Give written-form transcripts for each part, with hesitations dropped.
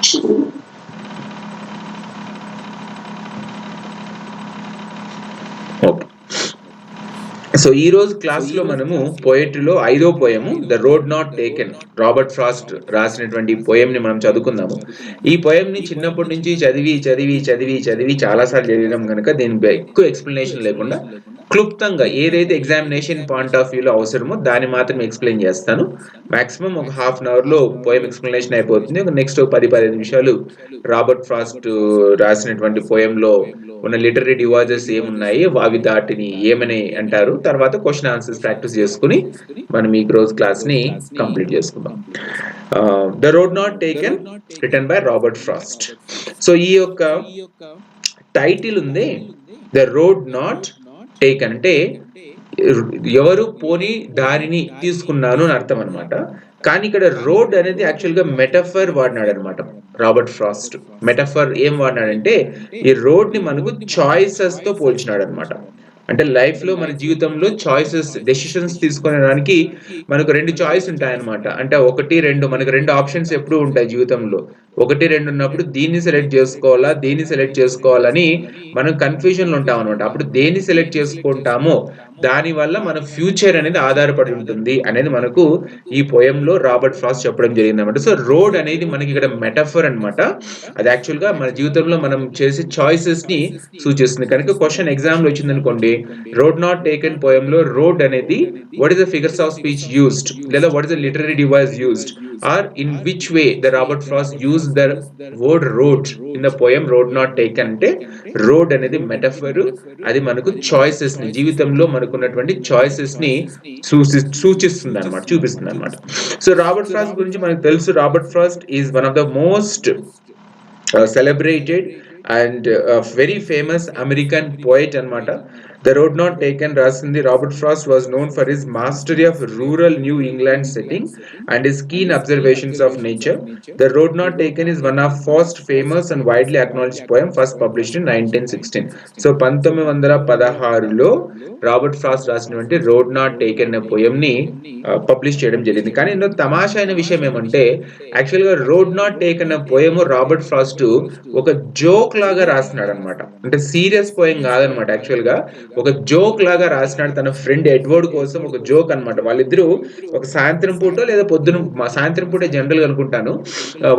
Okay, so ఈ రోజు class లో మనము పోయట్రీలో 5వ poem the road not taken, Robert Frost రాసినటువంటి పోయం ని మనం చదువుకుందాము. ఈ పోయం ని చిన్నప్పటి నుంచి చదివి చదివి చదివి చదివి చాలాసార్లు చదివినాం కనుక దీని ఎక్కువ ఎక్స్ప్లెనేషన్ లేకుండా క్లుప్తంగా ఏదైతే ఎగ్జామినేషన్ పాయింట్ ఆఫ్ వ్యూలో అవసరమో దాన్ని మాత్రం ఎక్స్ప్లెయిన్ చేస్తాను. మాక్సిమం ఒక హాఫ్ అన్ అవర్ లో పోయం ఎక్స్ప్లెనేషన్ అయిపోతుంది. నెక్స్ట్ 10-15 నిమిషాలు రాబర్ట్ ఫ్రాస్ట్ రాసినటువంటి పోయంలో ఉన్న లిటరీ డివైజెస్ ఏమున్నాయి, అవి దాటిని ఏమని అంటారు, తర్వాత క్వశ్చన్ ఆన్సర్స్ ప్రాక్టీస్ చేసుకుని మనం ఈ రోజు క్లాస్ ని కంప్లీట్ చేసుకుందాం. The road not taken written by Robert Frost. So ఈ యొక్క టైటిల్ ఉంది ద రోడ్ నాట్ టేకెన్ అంటే ఎవరు పోని దారిని తీసుకున్నాను అని అర్థం అనమాట. కానీ ఇక్కడ రోడ్ అనేది యాక్చువల్ గా మెటఫర్ వాడినాడు అనమాట రాబర్ట్ ఫ్రాస్ట్. మెటఫర్ ఏం వాడినాడంటే ఈ రోడ్ ని మనకు చాయిసెస్ తో పోల్చినాడు అనమాట. అంటే లైఫ్ లో మన జీవితంలో చాయిసెస్, డెసిషన్స్ తీసుకునేదానికి మనకు 2 చాయిస్ ఉంటాయన్నమాట. అంటే 1-2 మనకు 2 ఆప్షన్స్ ఎప్పుడు ఉంటాయి జీవితంలో. 1-2 ఉన్నప్పుడు దీన్ని సెలెక్ట్ చేసుకోవాలా, దీన్ని సెలెక్ట్ చేసుకోవాలని మనం కన్ఫ్యూజన్ లో ఉంటాం అనమాట. అప్పుడు దేన్ని సెలెక్ట్ చేసుకుంటామో దాని వల్ల మన ఫ్యూచర్ అనేది ఆధారపడి ఉంటుంది అనేది మనకు ఈ పోయంలో రాబర్ట్ ఫ్రాస్ట్ చెప్పడం జరిగింది అనమాట. సో రోడ్ అనేది మనకి ఇక్కడ మెటఫర్ అనమాట. అది యాక్చువల్ గా మన జీవితంలో మనం చేసే చాయిసెస్ ని సూచిస్తుంది. కనుక క్వశ్చన్ ఎగ్జామ్ లో వచ్చింది అనుకోండి, రోడ్ నాట్ టేకెన్ పోయంలో రోడ్ అనేది what is the figures of speech used, లేదా what is the literary device used, or in which way the Robert Frost use the word road in the poem road not taken. అంటే road అనేది metaphor, అది మనకు choices ని, జీవితంలో మనకున్నటువంటి choices ని సూచిస్తుంది అనమాట, చూపిస్తుంది అనమాట. సో రాబర్ట్ ఫ్రాస్ట్ గురించి మనకు తెలుసు, Robert Frost is one of the most celebrated and very famous American poet anamata. The Road Not Taken rasindi Robert Frost was known for his mastery of rural New England setting and his keen observations of nature. The Road Not Taken is one of Frost's famous and widely acknowledged poem, first published in 1916. So 1916లో Robert Frost రాసినటువంటి road not taken అనే poem ని publish చేయడం జరిగింది. కానీ ఇందులో తమాషా అయిన విషయం ఏమంటే యాక్చువల్ గా రోడ్ నాట్ టేకెన్ అనే పోయం రాబర్ట్ ఫ్రాస్ట్ ఒక జోక్ లాగా రాసినాడు అనమాట. అంటే సీరియస్ పోయం కాదనమాట, యాక్చువల్ గా ఒక జోక్ లాగా రాసినాడు తన ఫ్రెండ్ ఎడ్వర్డ్ కోసం. ఒక జోక్ అనమాట. వాళ్ళిద్దరూ ఒక సాయంత్రం పూట లేదా సాయంత్రం పూట జనరల్ గా అనుకుంటాను,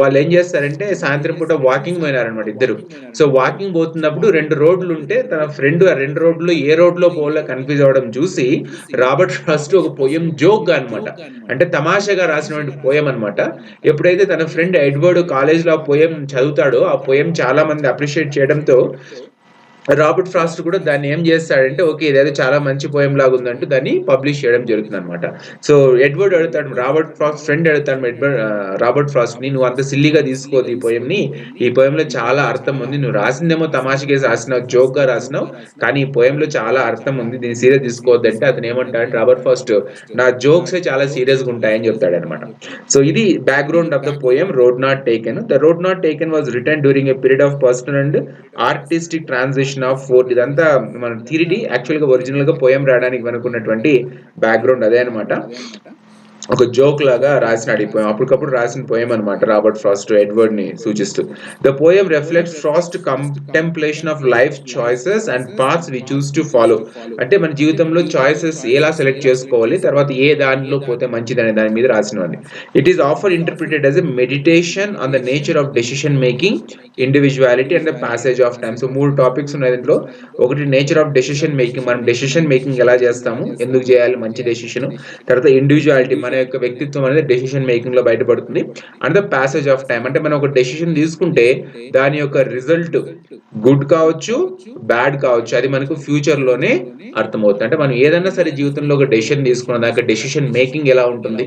వాళ్ళు ఏం చేస్తారంటే సాయంత్రం పూట వాకింగ్ పోయినారనమాట ఇద్దరు. సో వాకింగ్ పోతున్నప్పుడు 2 రోడ్లు ఉంటే తన ఫ్రెండ్ ఆ 2 రోడ్లు ఏ రోడ్ లో పోవాలో కన్ఫ్యూజ్ అవడం చూసి రాబర్ట్ ఫ్రాస్ట్ ఒక పోయం జోక్ గా అనమాట, అంటే తమాషాగా రాసినటువంటి పోయం అనమాట. ఎప్పుడైతే తన ఫ్రెండ్ ఎడ్వర్డ్ కాలేజ్ లో ఆ పోయం చదువుతాడో ఆ పోయం చాలా మంది అప్రిషియేట్ చేయడంతో రాబర్ట్ ఫ్రాస్ట్ కూడా దాన్ని ఏం చేస్తాడంటే ఓకే ఇదేదో చాలా మంచి పోయం లాగా ఉందంటూ దాన్ని పబ్లిష్ చేయడం జరుగుతుంది అనమాట. సో ఎడ్వర్డ్ అడుగుతాడు, రాబర్ట్ ఫ్రాస్ట్ ఫ్రెండ్ అడుగుతాడు రాబర్ట్ ఫ్రాస్ట్ ని, నువ్వు అంత సిల్లీగా తీసుకోదు ఈ పోయం ని, ఈ పోయంలో చాలా అర్థం ఉంది, నువ్వు రాసిందేమో తమాషకేసి రాసినావు, జోక్ గా రాసినావు, కానీ ఈ పోయంలో చాలా అర్థం ఉంది, దీన్ని సీరియస్ తీసుకోవద్దంటే అతను ఏమంటాడు, రాబర్ట్ ఫ్రాస్ట్ నా జోక్స్ చాలా సీరియస్ గా ఉంటాయని చెప్తాడు అనమాట. సో ఇది background of the poem road not taken. The road not taken was written during a period of personal and artistic transition of forth. ఇదంతా మన థియరీ, యాక్చువల్ గా ఒరిజినల్ గా పోయం రాయడానికి మనకున్నటువంటి బ్యాక్గ్రౌండ్ అదే అనమాట. ఒక జోక్ లాగా రాసినాడు ఈ పోయం, అప్పటికప్పుడు రాసిన పోయం అనమాట రాబర్ట్ ఫ్రాస్ట్ ఎడ్వర్డ్ ని సూచిస్తూ. The poem reflects Frost contemplation of life choices and paths we choose to follow. అంటే మన జీవితంలో చాయిసెస్ ఎలా సెలెక్ట్ చేసుకోవాలి, తర్వాత ఏ దానిలో పోతే మంచిది అనే దాని మీద రాసినవని. ఇట్ ఈస్ ఆఫర్ interpreted as a meditation on the nature of decision making, individuality and the passage of time. So 3 topics ఉన్నాయి దీంట్లో. ఒకటి నేచర్ ఆఫ్ డెసిషన్ మేకింగ్, మనం డెసిషన్ మేకింగ్ ఎలా చేస్తాము, ఎందుకు చేయాలి మంచి డెసిషన్. తర్వాత ఇండివిజువాలిటీ, మన యొక్క వ్యక్తిత్వం అనేది డెసిషన్ మేకింగ్ లో బయటపడుతుంది. And the passage of time, అంటే మనం ఒక డెసిషన్ తీసుకుంటే దాని యొక్క రిజల్ట్ గుడ్ కావచ్చు బ్యాడ్ కావచ్చు, అది మనకు ఫ్యూచర్ లోనే అర్థమవుతుంది. అంటే మనం ఏదైనా సరే జీవితంలో ఒక డెసిషన్ తీసుకున్న దాకా డెసిషన్ మేకింగ్ ఎలా ఉంటుంది,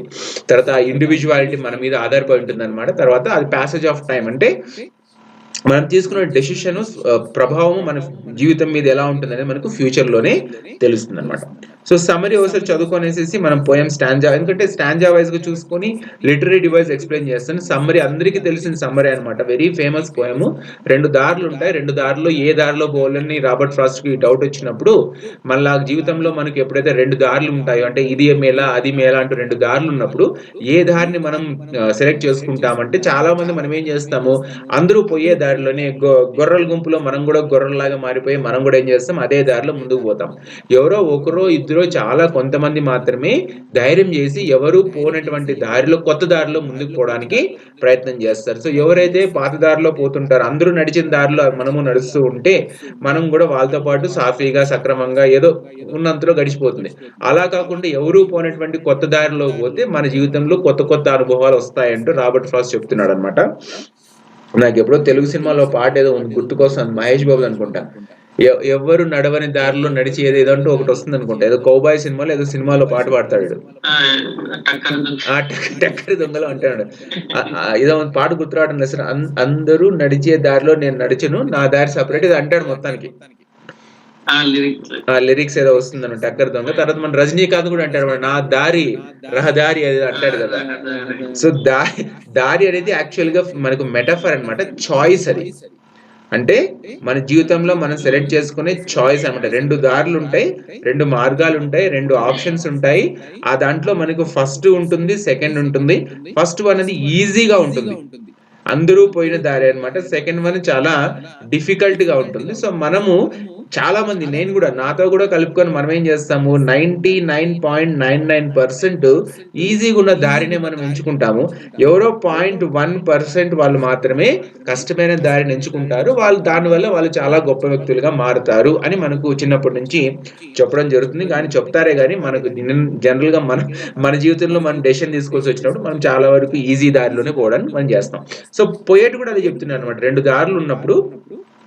తర్వాత ఇండివిజువాలిటీ మన మీద ఆధారపడి ఉంటుంది అనమాట. తర్వాత అది ప్యాసేజ్ ఆఫ్ టైం, అంటే మనం తీసుకున్న డెసిషన్ ప్రభావం మన జీవితం మీద ఎలా ఉంటుందనేది మనకు ఫ్యూచర్‌లోనే తెలుస్తుందనమాట. సో, సమ్మరీ ఒకసారి చదువుకొనేసేసి మనం పోయెమ్ స్టాంజా ఎందుకంటే స్టాంజా వైస్‌గా చూసుకొని లిటరరీ డివైస్ ఎక్స్‌ప్లెయిన్ చేస్తాను. సమ్మరీ అందరికీ తెలిసిన సమ్మరీ అనమాట. Very famous poem. 2 దారులుంటాయి. 2 దారుల్లో ఏ దారిలో పోవాలని రాబర్ట్ ఫ్రాస్ట్‌కి డౌట్ వచ్చినప్పుడు, మళ్ళా జీవితంలో మనకు ఎప్పుడైతే 2 దారులు ఉంటాయో అంటే ఇది మేలా, అది మేలా అంటూ 2 దారులున్నప్పుడు ఏ దారిని మనం సెలెక్ట్ చేసుకుంటామంటే చాలామంది మనం ఏం చేస్తాము, అందరూ పోయే దారిలోనే గొర్రెల గుంపులో మనం కూడా గొర్రెల్లాగా మారిపోయి మనం కూడా ఏం చేస్తాం అదే దారిలో ముందుకు పోతాం. ఎవరో ఒకరో ఇద్దరో చాలా కొంతమంది మాత్రమే ధైర్యం చేసి ఎవరు పోనటువంటి దారిలో కొత్త దారిలో ముందుకు పోవడానికి ప్రయత్నం చేస్తారు. సో ఎవరైతే పాత దారిలో పోతుంటారో అందరూ నడిచిన దారిలో మనము నడుస్తూ ఉంటే మనం కూడా వాళ్ళతో పాటు సాఫీగా సక్రమంగా ఏదో ఉన్నంతలో గడిచిపోతుంది. అలా కాకుండా ఎవరూ పోనటువంటి కొత్త దారిలో పోతే మన జీవితంలో కొత్త కొత్త అనుభవాలు వస్తాయంటూ రాబర్ట్ ఫ్రాస్ట్ చెప్తున్నాడనమాట. నాకెప్పుడో తెలుగు సినిమాలో పాట ఏదో ఉంది గుర్తుకొస్తుంది. మహేష్ బాబుది అనుకుంటా. ఎవ్వరు నడవని దారిలో నడిచి ఏదో అంటూ ఒకటి వస్తుంది అనుకుంటా. ఏదో కౌబాయ్ సినిమాలో ఏదో సినిమాలో పాట పాడతాడు. టక్కరి దొంగలు అంటాడు. ఏదో పాట గుర్తు రావడం లేదు సార్. అందరూ నడిచే దారిలో నేను నడిచను, నా దారి సపరేట్ ఇది అంటాడు మొత్తానికి. లిరిక్స్ ఏదో వస్తుందన్న టక్కర్ దొంగ. తర్వాత మన రజనీకాంత్ కూడా అంటాడు నా దారి రహదారి అది అంటాడు కదా. సో దారి అనేది యాక్చువల్ గా మనకు మెటాఫర్ అనమాట. చాయిస్ అది అంటే మన జీవితంలో మనం సెలెక్ట్ చేసుకునే చాయిస్ అనమాట. 2 దారులు ఉంటాయి, 2 మార్గాలు ఉంటాయి, 2 ఆప్షన్స్ ఉంటాయి. ఆ దాంట్లో మనకు ఫస్ట్ ఉంటుంది, సెకండ్ ఉంటుంది. ఫస్ట్ వన్ అనేది ఈజీగా ఉంటుంది, అందరూ పోయిన దారి అనమాట. సెకండ్ వన్ చాలా డిఫికల్ట్ గా ఉంటుంది. సో మనము చాలా మంది, నేను కూడా నాతో కూడా కలుపుకొని మనం ఏం చేస్తాము, 99.99% ఈజీగా ఉన్న దారినే మనం ఎంచుకుంటాము. ఎవరో 0.1% వాళ్ళు మాత్రమే కష్టమైన దారిని ఎంచుకుంటారు. వాళ్ళు దానివల్ల వాళ్ళు చాలా గొప్ప వ్యక్తులుగా మారుతారు అని మనకు చిన్నప్పటి నుంచి చెప్పడం జరుగుతుంది. కానీ చెప్తారే కానీ మనకు జనరల్ గా మన జీవితంలో మనం డెసిషన్ తీసుకోవాల్సి వచ్చినప్పుడు మనం చాలా వరకు ఈజీ దారిలోనే పోవడానికి మనం చేస్తాం. సో పోయేట్ కూడా అదే చెప్తున్నాను అనమాట. 2 దారులు ఉన్నప్పుడు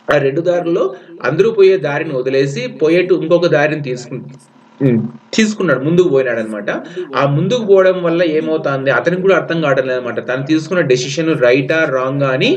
ఆ 2 దారుల్లో అందరూ పోయే దారిని వదిలేసి పోయేట్టు ఇంకొక దారిని తీసుకున్నాడు, ముందుకు పోయినాడు అనమాట. ఆ ముందుకు పోవడం వల్ల ఏమవుతుంది అతనికి కూడా అర్థం కావడం లేదనమాట. తను తీసుకున్న డెసిషన్ రైటా రాంగా అని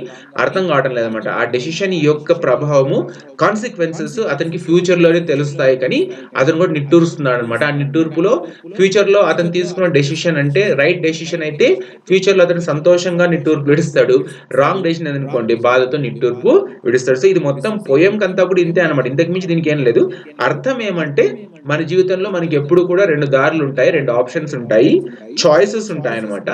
అర్థం కావడం లేదనమాట. ఆ డెసిషన్ యొక్క ప్రభావము కాన్సిక్వెన్సెస్ అతనికి ఫ్యూచర్ లోనే తెలుస్తాయి, కానీ అతను కూడా నిట్టూరుస్తున్నాడు అనమాట. ఆ నిట్టూర్పులో ఫ్యూచర్ లో అతను తీసుకున్న డెసిషన్ అంటే రైట్ డెసిషన్ అయితే ఫ్యూచర్ లో అతను సంతోషంగా నిట్టూర్పు విడుస్తాడు. రాంగ్ డెసిషన్ అనుకోండి బాధతో నిట్టూర్పు విడుస్తాడు. సో ఇది మొత్తం పోయం కంతా కూడా ఇంతే అనమాట. ఇంతకు మించి దీనికి ఏం లేదు. అర్థం ఏమంటే మన జీవితంలో మనకి ఎప్పుడు కూడా 2 దారులు ఉంటాయి, 2 ఆప్షన్స్ ఉంటాయి, చాయిసెస్ ఉంటాయి అనమాట.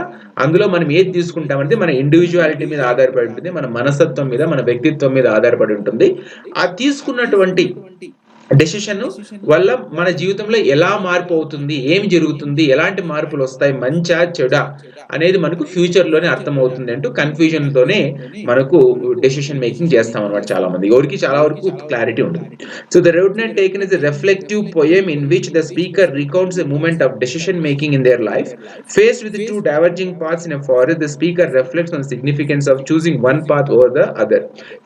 అందులో మనం ఏది తీసుకుంటామంటే మన ఇండివిజువాలిటీ మీద ఆధారపడి ఉంటుంది, మన మనస్తత్వం మీద, మన వ్యక్తిత్వం మీద ఆధారపడి ఉంటుంది. ఆ తీసుకున్నటువంటి డెసిషన్ వల్ల మన జీవితంలో ఎలా మార్పు అవుతుంది, ఏం జరుగుతుంది, ఎలాంటి మార్పులు వస్తాయి, మంచా చెడా అనేది మనకు ఫ్యూచర్ లోనే అర్థమవుతుంది అంటూ కన్ఫ్యూజన్ తోనే మనకు డెసిషన్ మేకింగ్ చేస్తాం అనమాట. చాలా మంది ఎవరికి చాలా వరకు క్లారిటీ ఉంటుంది. So the road not taken is a reflective poem in which the speaker recounts a moment of decision making in their life. Faced with two diverging paths in a forest, the speaker reflects on the significance of choosing one path over the other.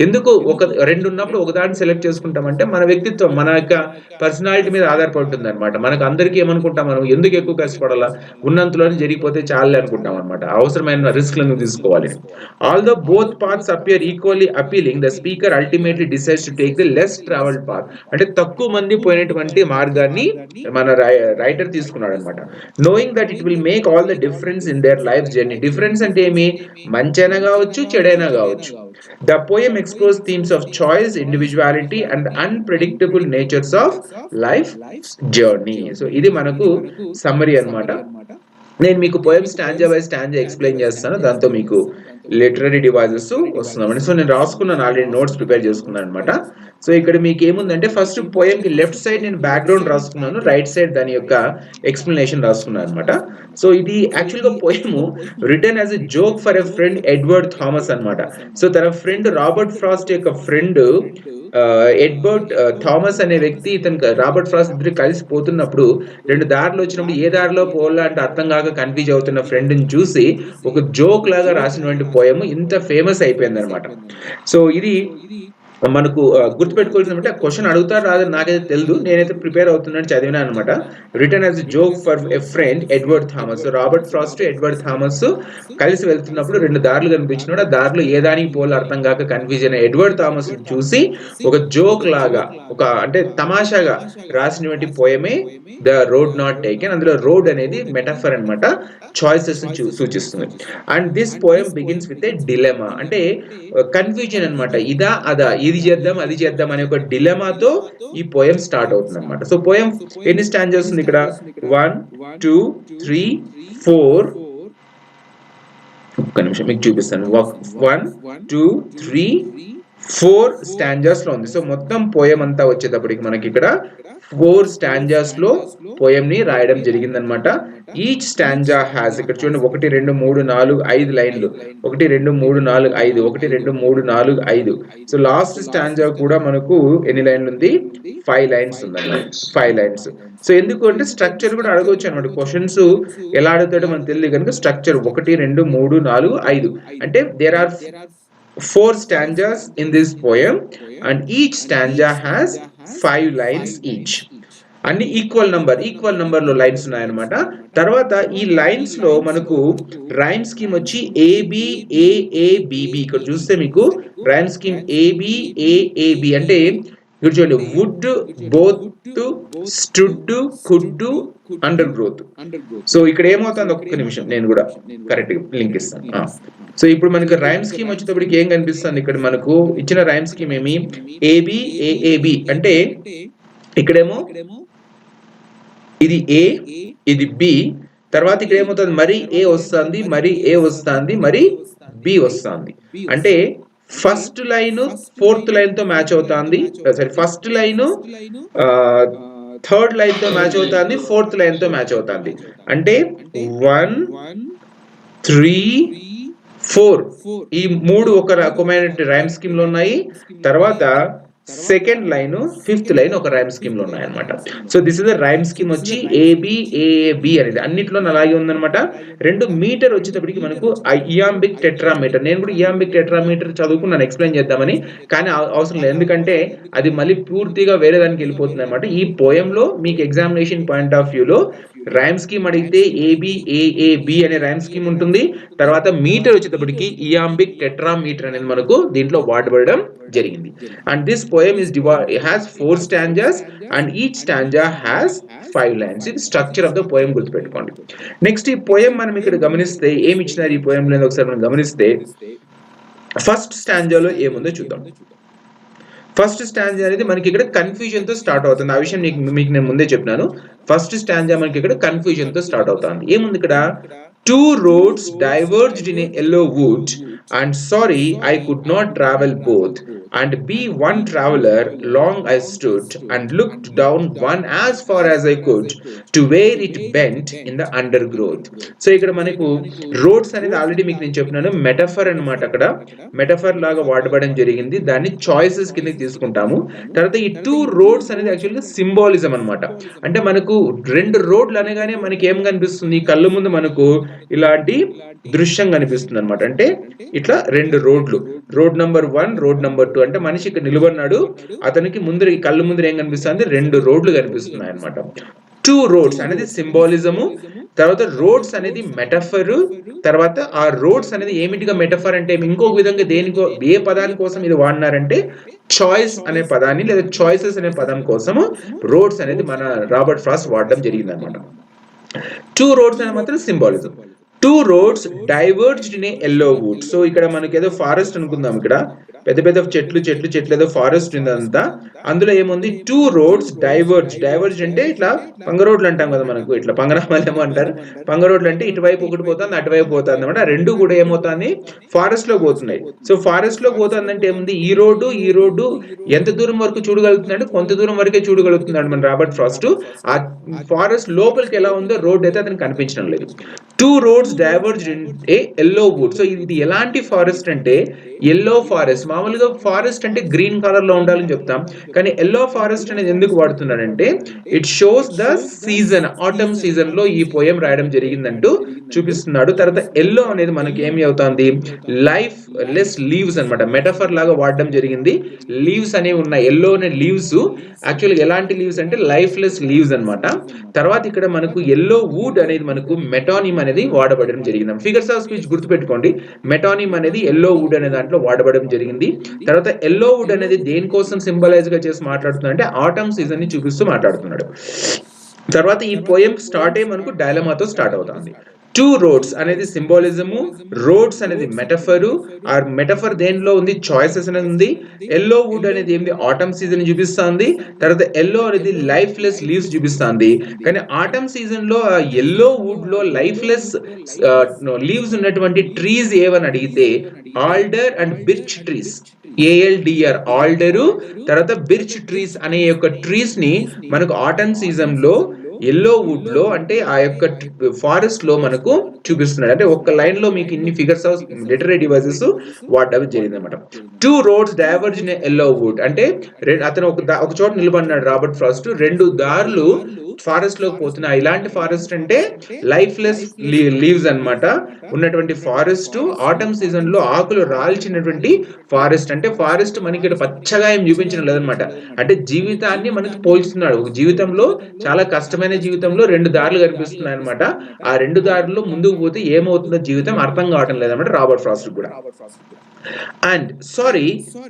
ఎందుకు ఒక రెండు ఉన్నప్పుడు ఒక దాన్ని select చేసుకుంటామంటే మన వ్యక్తిత్వం, మన యొక్క పర్సనాలిటీ మీద ఆధారపడుతుంది అనమాట. మనకు అందరికీ ఏమనుకుంటాం, మనం ఎందుకు ఎక్కువ కష్టపడాలా, ఉన్నంతలోనే జరిగిపోతే చాలే అనుకుంటాం అనమాట. అవసరమైన రిస్క్లను తీసుకోవాలి. Although both paths appear equally appealing, the speaker ultimately decides to take the less travelled path. అంటే తక్కువ మంది పోయినటువంటి మార్గాన్ని మన రైటర్ తీసుకున్నాడు అనమాట. Knowing that it will make all the difference in their life journey. Difference అంటే ఏమి, మంచైనా కావచ్చు చెడైనా కావచ్చు. The poem explores themes of choice, individuality and the unpredictable natures of life journey. So ఇది మనకు సమ్మరీ అన్నమాట. నేను మీకు poem stanza by stanza explain చేస్తాను, దాంతో మీకు లిటరరీ డివైజెస్ వస్తున్నామండి. సో నేను రాసుకున్నాను, ఆల్రెడీ నోట్స్ ప్రిపేర్ చేసుకున్నాను అనమాట. సో ఇక్కడ మీకు ఏముందంటే ఫస్ట్ పోయం కి లెఫ్ట్ సైడ్ నేను బ్యాక్గ్రౌండ్ రాసుకున్నాను, రైట్ సైడ్ దాని యొక్క ఎక్స్ప్లెనేషన్ రాసుకున్నాను అనమాట. సో ఇది యాక్చువల్ గా poem written as a joke for a friend Edward Thomas అనమాట. సో తన ఫ్రెండ్ రాబర్ట్ ఫ్రాస్ట్ యొక్క ఫ్రెండ్ ఎడ్వర్డ్ థామస్ అనే వ్యక్తి ఇతను రాబర్ట్ ఫ్రాస్ట్ ఇద్దరు కలిసి పోతున్నప్పుడు 2 దారులు వచ్చినప్పుడు ఏ దారిలో పోవాలా అంటే అర్థం కాక కన్ఫ్యూజ్ అవుతున్న ఫ్రెండ్ని చూసి ఒక జోక్ లాగా రాసినటువంటి పోయము ఇంత ఫేమస్ అయిపోయింది అనమాట. సో ఇది మనకు గుర్తుపెట్టుకోవాల్సిందంటే ఆ క్వశ్చన్ అడుగుతారు రాదని నాకైతే తెలియదు. నేనైతే ప్రిపేర్ అవుతున్నాను చదివినా అనమాట. Return as joke for a friend Edward Thomas. Robert Frost Edward Thomas కలిసి వెళ్తున్నప్పుడు 2 దారులు కనిపించినప్పుడు ఆ దారిలో ఏ దానికి పోలో అర్థం కాక కన్ఫ్యూజన్ అయిన ఎడ్వర్డ్ థామస్ చూసి ఒక జోక్ లాగా ఒక అంటే తమాషాగా రాసినటువంటి పోయమే ద రోడ్ నాట్ టేకెన్. అందులో రోడ్ అనేది మెటాఫర్ అనమాట, చాయిసెస్ సూచిస్తుంది. And this poem begins with a dilemma, అంటే కన్ఫ్యూజన్ అనమాట. ఇదా అదా, ఇది చేద్దాం అది చేద్దాం అనే ఒక డిలెమాతో ఈ పోయం స్టార్ట్ అవుతుంది అనమాట. సో పోయం ఎన్ని స్టాంజర్స్ ఉంది ఇక్కడ? 1 2 3 4, ఒక్క నిమిషం మీకు చూపిస్తాను. 1 2 3 4 స్టాంజర్స్ లో ఉంది. సో మొత్తం పోయం అంతా వచ్చేటప్పటికి మనకి ఇక్కడ 4 స్టాంజర్స్ లో పోయం ని రాయడం జరిగిందనమాట. ఈచ్ స్టాంజా హ్యాస్, ఇక్కడ చూడండి 1 2 3 4 5 లైన్లు, 1 2 3 4 5, 1 2 3 4 5. సో లాస్ట్ స్టాంజా కూడా మనకు ఎన్ని లైన్లు ఉంది? 5 లైన్స్ ఉందన్నమాట, 5 లైన్స్. సో ఎందుకు అంటే స్ట్రక్చర్ కూడా అడగవచ్చు అనమాట. క్వశ్చన్స్ ఎలా అడుగుతాడో మనకు తెలియదు కనుక స్ట్రక్చర్ 1 2 3 4 5 అంటే there are 4 stanzas in this poem and each stanza has 5 lines each. అన్ని ఈక్వల్ నంబర్ లో లైన్స్ ఉన్నాయన్నమాట. తర్వాత ఈ లైన్స్ లో మనకు రైమ్ స్కీమ్ వచ్చి ఏబిఏఏబిబి. ఇక్కడ చూస్తే మీకు రైమ్ స్కీమ్ ఏబిఏఏబి అంటే ఇక్కడ చూడండి, wood, both, stood, could, undergrowth. So ఇక్కడ ఏమవుతుంది, ఒక్క నిమిషం నేను కూడా కరెక్ట్ లింక్ ఇస్తాను. సో ఇప్పుడు మనకి రైమ్ స్కీమ్ వచ్చేటప్పటికి ఏం కనిపిస్తుంది, ఇక్కడ మనకు ఇచ్చిన రైమ్ స్కీమ్ ఏమి ఏబిఏఏబి అంటే ఇక్కడేమో ఇది ఏ, ఇది బి, తర్వాత ఇక్కడ ఏమవుతుంది మరి ఏ వస్తుంది, మరి ఏ వస్తుంది, మరి బి వస్తుంది. అంటే ఫస్ట్ లైన్ 4th లైన్ తో మ్యాచ్ అవుతుంది, sorry first line 3rd line తో మ్యాచ్ అవుతుంది, 4th లైన్ తో మ్యాచ్ అవుతుంది. అంటే 1 3 4 ఈ 3 ఒక రకమైన రైమ్ స్కీమ్ లో ఉన్నాయి. తర్వాత సెకండ్ లైన్ 5th లైన్ ఒక రైమ్ స్కీమ్ లో ఉన్నాయి అనమాట. So this is the rhyme scheme వచ్చి ఏబిఏబి అనేది అన్నిట్లో అలాగే ఉందన్నమాట. 2 మీటర్ వచ్చేటప్పటికి మనకు ఇయాంబిక్ టెట్రామీటర్. నేను కూడా ఇయాంబిక్ టెట్రామీటర్ చదువుకున్నాను ఎక్స్ప్లెయిన్ చేద్దామని, కానీ అవసరం లేదు ఎందుకంటే అది మళ్ళీ పూర్తిగా వేరే దానికి వెళ్ళిపోతుంది అనమాట. ఈ పోయంలో మీకు ఎగ్జామినేషన్ పాయింట్ ఆఫ్ వ్యూలో రైమ్ స్కీమ్ అడిగితే ఏబిఏఏబి అనే రైమ్ స్కీమ్ ఉంటుంది. తర్వాత మీటర్ వచ్చేటప్పటికి ఇయాంబిక్ టెట్రామీటర్ అనేది మనకు దీంట్లో వాడబడడం జరిగింది. And this poem is has 4 stanzas and each stanza has 5 lines. ఇది స్ట్రక్చర్ ఆఫ్ ద పోయం గుర్తుపెట్టుకోండి. నెక్స్ట్ ఈ పోయం మనం ఇక్కడ గమనిస్తే ఏమి ఇచ్చినారు ఈ పోయం అనేది ఒకసారి మనం గమనిస్తే ఫస్ట్ స్టాంజాలో ఏముందో చూద్దాం. ఫస్ట్ స్టాంజా అనేది మనకి ఇక్కడ కన్ఫ్యూజన్ తో స్టార్ట్ అవుతుంది. ఆ విషయం మీకు నేను ముందే చెప్పినాను. ఫస్ట్ స్టాంజా మనకి ఇక్కడ కన్ఫ్యూజన్ తో స్టార్ట్ అవుతుంది. ఏముంది ఇక్కడ? 2 roads diverged in a yellow wood, and sorry I could not travel both, and be one traveler long I stood, and looked down one as far as I could, to where it bent in the undergrowth. So ఇక్కడ మనకు roads అనేది already మీకు నేను చెప్పినాను metaphor అనమాట. అక్కడ metaphor లాగా వాడబడడం జరిగింది, దాన్ని చాయిసెస్ కింద తీసుకుంటాము. తర్వాత ఈ 2 రోడ్స్ అనేది యాక్చువల్గా సింబాలిజం అనమాట. అంటే మనకు 2 రోడ్లు అనగానే మనకి ఏం కనిపిస్తుంది, కళ్ళు ముందు మనకు ఇలాంటి దృశ్యం కనిపిస్తుంది అనమాట. అంటే ఇట్లా 2 రోడ్లు, రోడ్ నెంబర్ 1, రోడ్ నెంబర్ 2. అంటే మనిషి ఇక్కడ నిలబడినాడు, అతనికి ముందర కళ్ళు ముందర ఏం కనిపిస్తుంది, 2 రోడ్లు కనిపిస్తున్నాయి అనమాట. 2 రోడ్స్ అనేది సింబాలిజము, తర్వాత రోడ్స్ అనేది మెటఫర్. తర్వాత ఆ రోడ్స్ అనేది ఏమిటిగా మెటఫర్ అంటే ఇంకొక విధంగా దేనికో ఏ పదాని కోసం ఇది వాడినారంటే చాయిస్ అనే పదాన్ని లేదా చాయిసెస్ అనే పదం కోసము రోడ్స్ అనేది మన రాబర్ట్ ఫ్రాస్ట్ వాడడం జరిగింది అనమాట. 2 రోడ్స్ అనేది మాత్రం symbolism. 2 roads diverged in a yellow wood. So ఇక్కడ మనకి ఏదో ఫారెస్ట్ అనుకుందాం, ఇక్కడ పెద్ద పెద్ద చెట్లు ఏదో ఫారెస్ట్ ఉందంతా. అందులో ఏముంది 2 roads డైవర్జ్ అంటే ఇట్లా పంగరోడ్లు అంటాం కదా మనకు, ఇట్లా పంగరామాలేమో అంటారు. పంగరోడ్లు అంటే ఇటువైపు ఒకటి పోతుంది, అటువైపు పోతుంది అనమాట. 2 కూడా ఏమవుతుంది, ఫారెస్ట్ లో పోతున్నాయి. సో ఫారెస్ట్ లో పోతుందంటే ఏముంది, ఈ రోడ్డు ఎంత దూరం వరకు చూడగలుగుతున్నాడు, కొంత దూరం వరకే చూడగలుగుతున్నాడు మన రాబర్ట్ ఫ్రాస్ట్. ఆ ఫారెస్ట్ లోపలికి ఎలా ఉందో రోడ్డు అయితే అతనికి కనిపించడం లేదు. Two roads diverged in a yellow wood. So ఇది ఎలాంటి ఫారెస్ట్ అంటే ఎల్లో ఫారెస్ట్. మామూలుగా ఫారెస్ట్ అంటే గ్రీన్ కలర్ లో ఉండాలని చెప్తాం, కానీ ఎల్లో ఫారెస్ట్ అనేది ఎందుకు వాడుతున్నాడంటే it shows the season, autumn season లో ఈ పోయం రాయడం జరిగిందంటూ చూపిస్తున్నాడు. తర్వాత ఎల్లో అనేది మనకి ఏమి అవుతుంది, లైఫ్ లెస్ లీవ్స్ అనమాట, మెటఫర్ లాగా వాడడం జరిగింది. లీవ్స్ అనేవి ఉన్నాయి, ఎల్లో అనే లీవ్స్ యాక్చువల్గా ఎలాంటి లీవ్స్ అంటే లైఫ్ లెస్ లీవ్స్ అనమాట. తర్వాత ఇక్కడ మనకు ఎల్లో వుడ్ అనేది మనకు మెటానిమ్ అనేది వాడబడడం జరిగింది. ఫిగర్స్ ఆఫ్ స్పీచ్ గుర్తుపెట్టుకోండి, మెటానిమ్ అనేది ఎల్లో వుడ్ అనే దాంట్లో వాడబడడం జరిగింది. తర్వాత ఎల్లో వుడ్ అనేది దేనికోసం సింబలైజ్ గా చేసి మాట్లాడుతున్నాడు అంటే ఆటమ్ సీజన్ ని చూపిస్తూ మాట్లాడుతున్నాడు. తర్వాత ఈ పోయం స్టార్ట్ అయ్యి మనకు డైలమాతో స్టార్ట్ అవుతుంది. టూ రోడ్స్ అనేది సింబాలిజము, రోడ్స్ అనేది మెటఫరు. ఆ మెటఫర్ దేనిలో ఉంది, చాయిసెస్ అనేది ఉంది. ఎల్లో వుడ్ అనేది ఏంది, ఆటమ్ సీజన్ చూపిస్తుంది. తర్వాత ఎల్లో అనేది లైఫ్ లెస్ లీవ్స్ చూపిస్తుంది. కానీ ఆటమ్ సీజన్ లో ఎల్లో వుడ్ లో లైఫ్ లెస్ లీవ్స్ ఉన్నటువంటి ట్రీస్ ఏవని అడిగితే ఆల్డర్ అండ్ బిర్చ్ ట్రీస్, ఏఎల్డిఆర్ ఆల్డరు, తర్వాత బిర్చ్ ట్రీస్ అనే యొక్క ట్రీస్ ని మనకు ఆటమ్ సీజన్ లో ఎల్లో వుడ్ లో అంటే ఆ యొక్క ఫారెస్ట్ లో మనకు చూపిస్తున్నాడు. అంటే ఒక్క లైన్ లో మీకు ఇన్ని ఫిగర్స్ ఆఫ్ లిటరీ డివైజెస్ వాడడం జరిగింది అనమాట. Two roads diverge in yellow wood అంటే అతను ఒక చోట నిలబడినాడు రాబర్ట్ ఫ్రాస్ట్, రెండు దారులు ఫారెస్ట్ లోకి పోతున్నాయి. ఇలాంటి ఫారెస్ట్ అంటే లైఫ్ లెస్ లీవ్స్ అనమాట ఉన్నటువంటి ఫారెస్ట్, ఆటమ్ సీజన్ లో ఆకులు రాల్చినటువంటి ఫారెస్ట్. అంటే ఫారెస్ట్ మనకి ఇక్కడ పచ్చగా ఏం చూపించడం లేదనమాట, అంటే జీవితాన్ని మనకి పోల్చుతున్నాడు. ఒక జీవితంలో చాలా కష్టమైన జీవితంలో రెండు దారులు కనిపిస్తున్నాయి అనమాట. ఆ రెండు దారుల్లో ముందుకు పోతే ఏమవుతుందో జీవితం అర్థం కావటం లేదన్నమాట రాబర్ట్ ఫ్రాస్ట్ కూడా. And sorry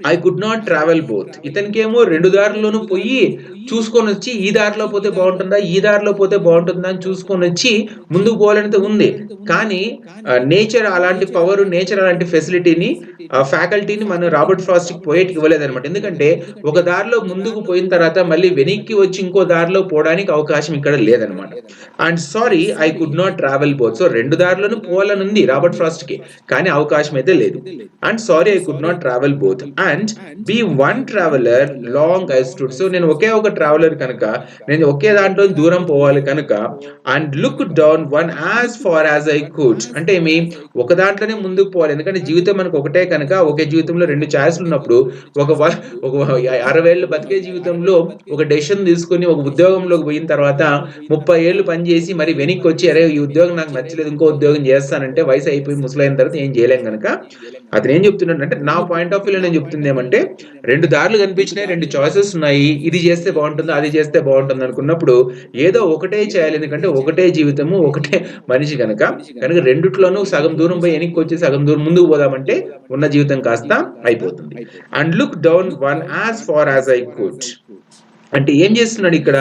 I could not travel both, ఇతనికేమో రెండు దారుల్లోనూ పోయి చూసుకొని వచ్చి ఈ దారిలో పోతే బాగుంటుందా ఈ దారిలో పోతే బాగుంటుందా అని చూసుకొని వచ్చి ముందుకు పోవాలనేది ఉంది. కానీ నేచర్ అలాంటి పవర్, నేచర్ అలాంటి ఫెసిలిటీని, ఫ్యాకల్టీని మన రాబర్ట్ ఫ్రాస్ట్ కి పోయేటికి ఇవ్వలేదన్నమాట. ఎందుకంటే ఒక దారిలో ముందుకు పోయిన తర్వాత మళ్ళీ వెనక్కి వచ్చి ఇంకో దారిలో పోవడానికి అవకాశం ఇక్కడ లేదనమాట. And sorry I could not travel both, so రెండు దారిలోనూ పోవాలని ఉంది రాబర్ట్ ఫ్రాస్ట్ కి, కానీ అవకాశం అయితే లేదు. And sorry I could not travel both and be one traveller long I stood, so నేను ఒకే ఒక ట్రావెలర్ కనుక, నేను ఒకే దాంట్లో దూరం పోవాలి కనుక. And look down one as far as I could, అంటే మీ ఒక దాంట్లోనే ముందుకు పోవాలి, ఎందుకంటే జీవితం మనకు ఒకటే కనుక, ఒకే జీవితంలో రెండు ఛాయిస్లు ఉన్నప్పుడు ఒక 60 ఏళ్ళు బతికే జీవితంలో ఒక డెసిషన్ తీసుకుని ఒక ఉద్యోగంలోకి పోయిన తర్వాత 30 ఏళ్ళు పనిచేసి మరి వెనక్కి వచ్చి అరే ఈ ఉద్యోగం నాకు నచ్చలేదు ఇంకో ఉద్యోగం చేస్తానంటే వయసు అయిపోయి ముసలైన తర్వాత ఏం చేయలేం కనుక అతను ఏం చెప్తున్నాడు అంటే, నా పాయింట్ ఆఫ్ వ్యూలో నేను చెప్తుంది ఏమంటే, రెండు దారులు కనిపించినాయి, రెండు చాయిసెస్ ఉన్నాయి, ఇది చేస్తే బాగుంటుందా అది చేస్తే బాగుంటుంది అనుకున్నప్పుడు ఏదో ఒకటే చేయాలి, ఎందుకంటే ఒకటే జీవితము ఒకటే మనిషి కనుక రెండిట్లోనూ సగం దూరం పోయి వెనక్కి వచ్చి సగం దూరం ముందుకు పోదామంటే ఉన్న జీవితం కాస్త అయిపోతుంది. And look down one as far as I could, అంటే ఏం చేస్తున్నాడు ఇక్కడ,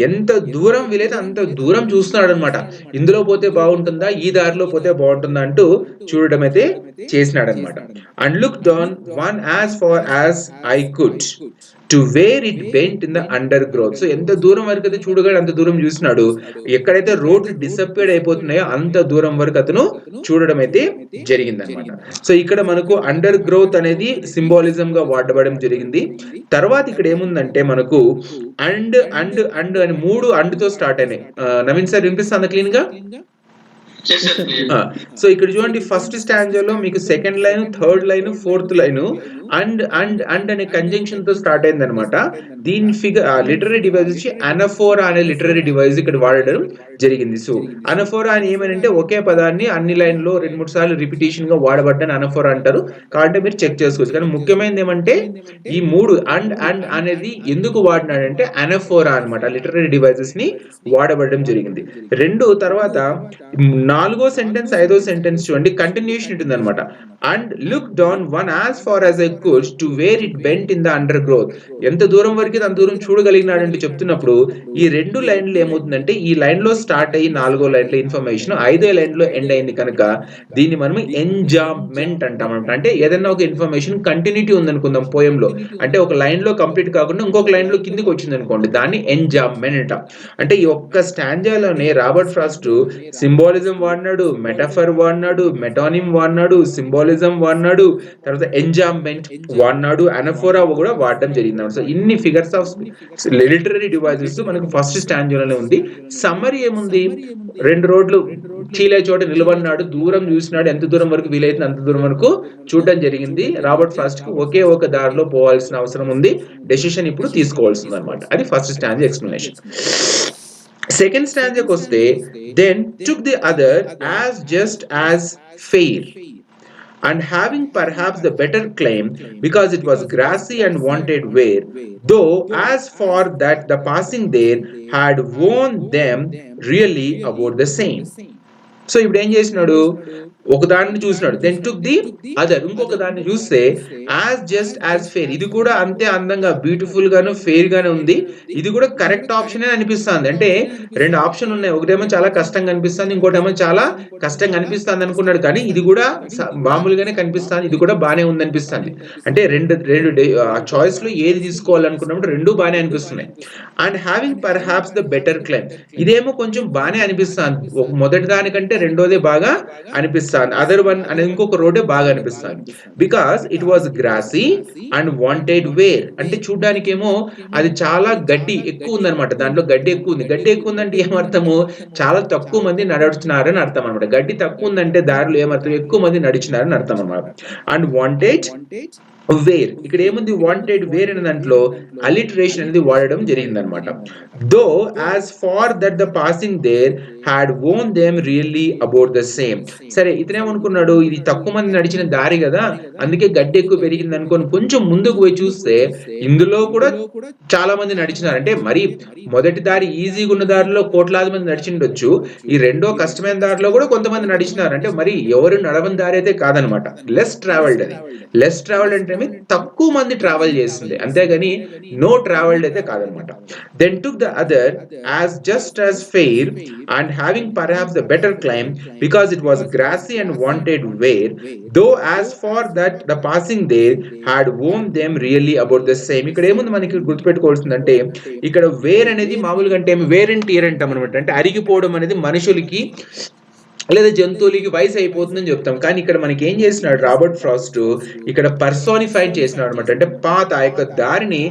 ఎంత దూరం వీలైతే అంత దూరం చూస్తున్నాడు అనమాట. ఇందులో పోతే బాగుంటుందా ఈ దారిలో పోతే బాగుంటుందా అంటూ చూడడం అయితే చేసినాడు అనమాట. And look down one as far as I could to where it bent in the undergrowth, so ఎంత దూరం వరకు అయితే చూడగాడు అంత దూరం చూసినాడు, ఎక్కడైతే రోడ్లు డిసప్పేర్ అయిపోతున్నాయో అంత దూరం వరకు అతను చూడడం అయితే జరిగిందనమాట. సో ఇక్కడ మనకు అండర్ గ్రోత్ అనేది సింబాలిజం గా వాడబడడం జరిగింది. తర్వాత ఇక్కడ ఏముందంటే మనకు అండ్ అండ్ అండ్ అని మూడు అండ్తో స్టార్ట్ అయినాయి. నవీన్ సార్ వినిపిస్తుందా క్లీన్ గా? సో ఇక్కడ చూడండి, ఫస్ట్ స్టాంజర్లో మీకు second line, third line, fourth line and and and అనే కంజంక్షన్ తో స్టార్ట్ అయింది అనమాట. దీని లిటరీ డివైజ్ వచ్చి అనఫోరా అనే లిటరీ డివైజ్ ఇక్కడ వాడడం జరిగింది. సో అనఫోరా అని ఏమనంటే ఒకే పదాన్ని అన్ని లైన్ లో 2-3 సార్లు రిపిటేషన్ గా వాడబడ్డాన్ని అనఫోరా అంటారు. కాబట్టి మీరు చెక్ చేసుకోవచ్చు. కానీ ముఖ్యమైనది ఏమంటే ఈ మూడు అండ్ అండ్ అనేది ఎందుకు వాడినాడంటే అనఫోరా అనమాట, లిటరీ డివైజెస్ ని వాడబడడం జరిగింది. రెండు తర్వాత నాలుగో సెంటెన్స్ ఐదో సెంటెన్స్ చూడండి, కంటిన్యూషన్ ఉంటుంది అనమాట. And look down one as far as I could to where it bent in the undergrowth, ఎంత దూరం వరకు అంత దూరం చూడగలిగినాడంటే చెప్తున్నప్పుడు ఈ రెండు లైన్లు ఏమవుతుందంటే ఈ లైన్ లో స్టార్ట్ అయ్యి నాలుగో లైన్ లో ఇన్ఫర్మేషన్ ఐదో లైన్ లో ఎండ్ అయింది కనుక దీన్ని మనం ఎంజాంబ్మెంట్ అంటాం అనమాట. అంటే ఏదైనా ఒక ఇన్ఫర్మేషన్ కంటిన్యూటీ ఉందనుకుందాం పోయంలో, అంటే ఒక లైన్ లో కంప్లీట్ కాకుండా ఇంకొక లైన్ లో కిందికి వచ్చింది అనుకోండి, దాన్ని ఎంజాంబ్మెంట్ అంటాం. అంటే ఈ ఒక్క స్టాంజాలోనే రాబర్ట్ ఫ్రాస్ట్ సింబాలిజం వాడినాడు, మెటఫర్ వాడినాడు, మెటానిమ్ వాడినాడు, సింబాలిజం వాడినాడు, తర్వాత ఎంజాంమెంట్ వాడినాడు, అనఫోరా కూడా వాడడం జరిగింది. సో ఇన్ని ఫిగర్స్ ఆఫ్ లిటరరీ డివైజెస్ మనకు ఫస్ట్ స్టాంజోలోనే ఉంది. సమ్మరీ ఏముంది, 2 రోడ్లు చీలే చోట నిలబడినాడు, దూరం చూసినాడు, ఎంత దూరం వరకు వీలైతుంది అంత దూరం వరకు చూడడం జరిగింది. రాబర్ట్ ఫ్రాస్ట్ కి ఒకే ఒక దారిలో పోవాల్సిన అవసరం ఉంది, డెసిషన్ ఇప్పుడు తీసుకోవాల్సింది అనమాట. అది ఫస్ట్ స్టాంజ్ ఎక్స్ప్లెనేషన్. సెకండ్ స్టాంజకి వస్తే, then took the other as just as fair and having perhaps the better claim because it was grassy and wanted wear, though as for that the passing there had worn them really about the same. So ఇప్పుడు ఏం చేసినాడు, ఒక దాన్ని చూసినాడు, then took the other, ఇంకొక దాన్ని చూస్తే as just as fair, ఇది కూడా అంతే అందంగా బ్యూటిఫుల్ గాను ఫెయిర్ గానే ఉంది, ఇది కూడా కరెక్ట్ ఆప్షన్ అనిపిస్తుంది. అంటే 2 ఆప్షన్ ఉన్నాయి, ఒకటేమో చాలా కష్టంగా అనిపిస్తుంది, ఇంకోటేమో చాలా కష్టంగా అనిపిస్తుంది అనుకున్నాడు, కానీ ఇది కూడా మామూలుగానే కనిపిస్తుంది, ఇది కూడా బాగానే ఉంది అనిపిస్తుంది. అంటే రెండు చాయిస్ లో ఏది తీసుకోవాలనుకున్నప్పుడు 2 బాగానే అనిపిస్తున్నాయి. And having perhaps the better claim, ఇదేమో కొంచెం బాగానే అనిపిస్తుంది, మొదటి దానికంటే రెండోదే బాగా అనిపిస్తుంది, అదర్ వన్ అనేది ఇంకొక రోడే బాగా అనిపిస్తుంది. Because it was grassy and wanted wear, అంటే చూడడానికి ఏమో అది చాలా గడ్డి ఎక్కువ ఉందన్నమాట, దాంట్లో గడ్డి ఎక్కువ ఉంది. గడ్డి ఎక్కువ ఉందంటే ఏమర్థము, చాలా తక్కువ మంది నడుస్తున్నారని అర్థం అనమాట. గడ్డి తక్కువ ఉందంటే దారిలో ఏమర్థం, ఎక్కువ మంది నడిచినారని అర్థం అనమాట. అండ్ వాంటెడ్ వేర్, ఇక్కడ ఏముంది, వాంటెడ్ వేర్ అనే దాంట్లో అలిటరేషన్ అనేది వాడడం జరిగిందనమాట. Though as far that the passing there had worn them really about the same. సరే, ఇతనేమనుకున్నాడు, ఇది తక్కువ మంది నడిచిన దారి కదా, అందుకే గడ్డి ఎక్కువ పెరిగింది అనుకోని కొంచెం ముందుకు పోయి చూస్తే ఇందులో కూడా చాలా మంది నడిచినారు. అంటే మరి మొదటి దారి ఈజీగా ఉన్న దారిలో కోట్లాది మంది నడిచిండొచ్చు, ఈ రెండో కష్టమైన దారిలో కూడా కొంతమంది నడిచినారు, అంటే మరి ఎవరు నడవని దారి అయితే కాదనమాట, లెస్ ట్రావెల్డ్. అది లెస్ ట్రావెల్డ్ అంటే తక్కువ మంది ట్రావెల్ చేసింది, అంతేగాని నో ట్రావెల్డ్ అయితే కాదనమాట. Then took the other as just as fair and having perhaps the better claim because it was grassy and wanted wear, though as far that the passing there had worn them really about the same. ఇక్కడ ఏముంది మనకి గుర్తుపెట్టుకోవాల్సిందంటే, ఇక్కడ wear అనేది మామూలుగా అంటే wear and tear అంటాం అనమాట, అంటే అరిగిపోవడం అనేది మనుషులకి లేదా జంతువులకి వయసు అయిపోతుందని చెప్తాం. కానీ ఇక్కడ మనకి ఏం చేసినాడు రాబర్ట్ ఫ్రాస్ట్, ఇక్కడ పర్సోనిఫైడ్ చేసినాడు అనమాట. అంటే పాత ఆ యొక్క దారిని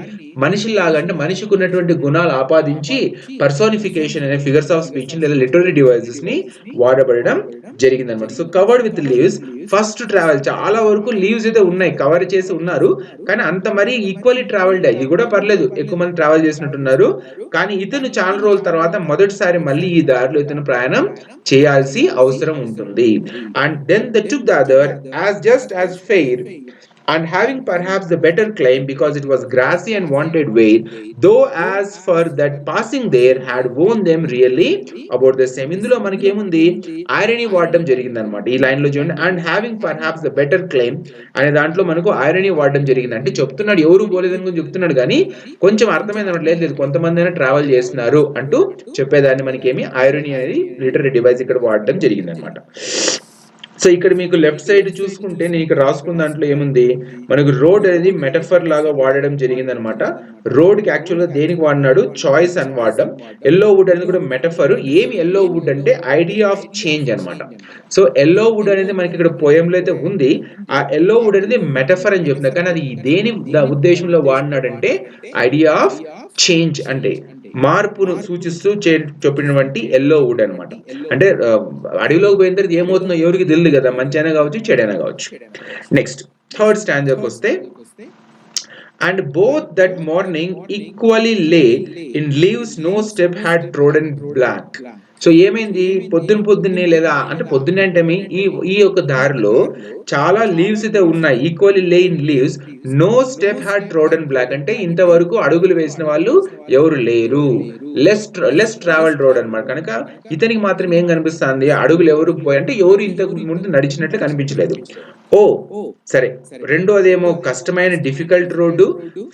మనిషిలాగా, అంటే మనిషికి ఉన్నటువంటి గుణాలు ఆపాదించి పర్సోనిఫికేషన్ అనే ఫిగర్స్ ఆఫ్ స్పీచ్ లేదా లిటరరీ డివైజెస్ ని వాడబడడం జరిగింది అనమాట. So covered with leaves, first travel చాలా వరకు లీవ్స్ అయితే ఉన్నాయి, కవర్ చేసి ఉన్నారు, కానీ అంత మరీ ఈక్వల్లీ ట్రావెల్డ్, ఇది కూడా పర్లేదు, ఎక్కువ మంది ట్రావెల్ చేసినట్టున్నారు. కానీ ఇతను చాలా రోజుల తర్వాత మొదటిసారి మళ్ళీ ఈ దారిలో ఇతను ప్రయాణం చేయాల్సి అవసరం ఉంటుంది. And then they took the other as just as fair and having perhaps the better claim because it was grassy and wanted way, though as for that passing there had won them really about the same. ఇందులో మనకి ఏముంది, irony వాడడం జరిగింది అనమాట ఈ line లో చూడండి. And having perhaps the better claim అనే దాంట్లో మనకు ఐరనీ వాడడం జరిగింది, అంటే చెప్తున్నాడు ఎవరు పోలేదని చెప్తున్నాడు, కానీ కొంచెం అర్థమైంది అనమాట, లేదు కొంతమంది అయినా ట్రావెల్ చేస్తున్నారు అంటూ చెప్పేదాన్ని మనకేమి ఐరనీ అనేది లిటరరీ డివైస్ ఇక్కడ వాడడం జరిగింది అనమాట. సో ఇక్కడ మీకు లెఫ్ట్ సైడ్ చూసుకుంటే నేను ఇక్కడ రాసుకున్న దాంట్లో ఏముంది, మనకు రోడ్ అనేది మెటఫర్ లాగా వాడడం జరిగింది అనమాట. రోడ్ కి యాక్చువల్ గా దేనికి వాడినాడు, చాయిస్ అని వాడడం. ఎల్లో వుడ్ అనేది కూడా మెటఫర్. ఏమి ఎల్లో వుడ్ అంటే ఐడియా ఆఫ్ చేంజ్ అనమాట. సో ఎల్లో వుడ్ అనేది మనకి ఇక్కడ పోయంలో అయితే ఉంది, ఆ ఎల్లో వుడ్ అనేది మెటఫర్ అని చెప్తున్నా, కానీ అది దేని ఉద్దేశంలో వాడినాడంటే ఐడియా ఆఫ్ చేంజ్, అంటే మార్పును సూచిస్తూ చెప్పినటువంటి ఎల్లో వుడ్ అనమాట. అంటే అడవిలోకి పోయిన తర్వాత ఏమవుతుందో ఎవరికి తెలియదు కదా, మంచి అయినా కావచ్చు చెడైనా కావచ్చు. నెక్స్ట్ థర్డ్ స్టాంజర్కి వస్తే, and both that morning equally lay in leaves no step had trodden black. So ఏమైంది, పొద్దున్నే లేదా అంటే పొద్దున్నే అంటే ఈ యొక్క దారిలో చాలా లీవ్స్ అయితే ఉన్నాయి, equally lay in leaves no step had trodden black, అంటే ఇంతవరకు అడుగులు వేసిన వాళ్ళు ఎవరు లేరు, లెస్ ట్రావెల్డ్ రోడ్ అనమాట. కనుక ఇతనికి మాత్రం ఏం కనిపిస్తుంది, అడుగులు ఎవరు పోయి అంటే ఎవరు ఇంతకు ముందు నడిచినట్లు కనిపించలేదు. ఓ సరే, రెండోదేమో కష్టమైన డిఫికల్ట్ రోడ్డు,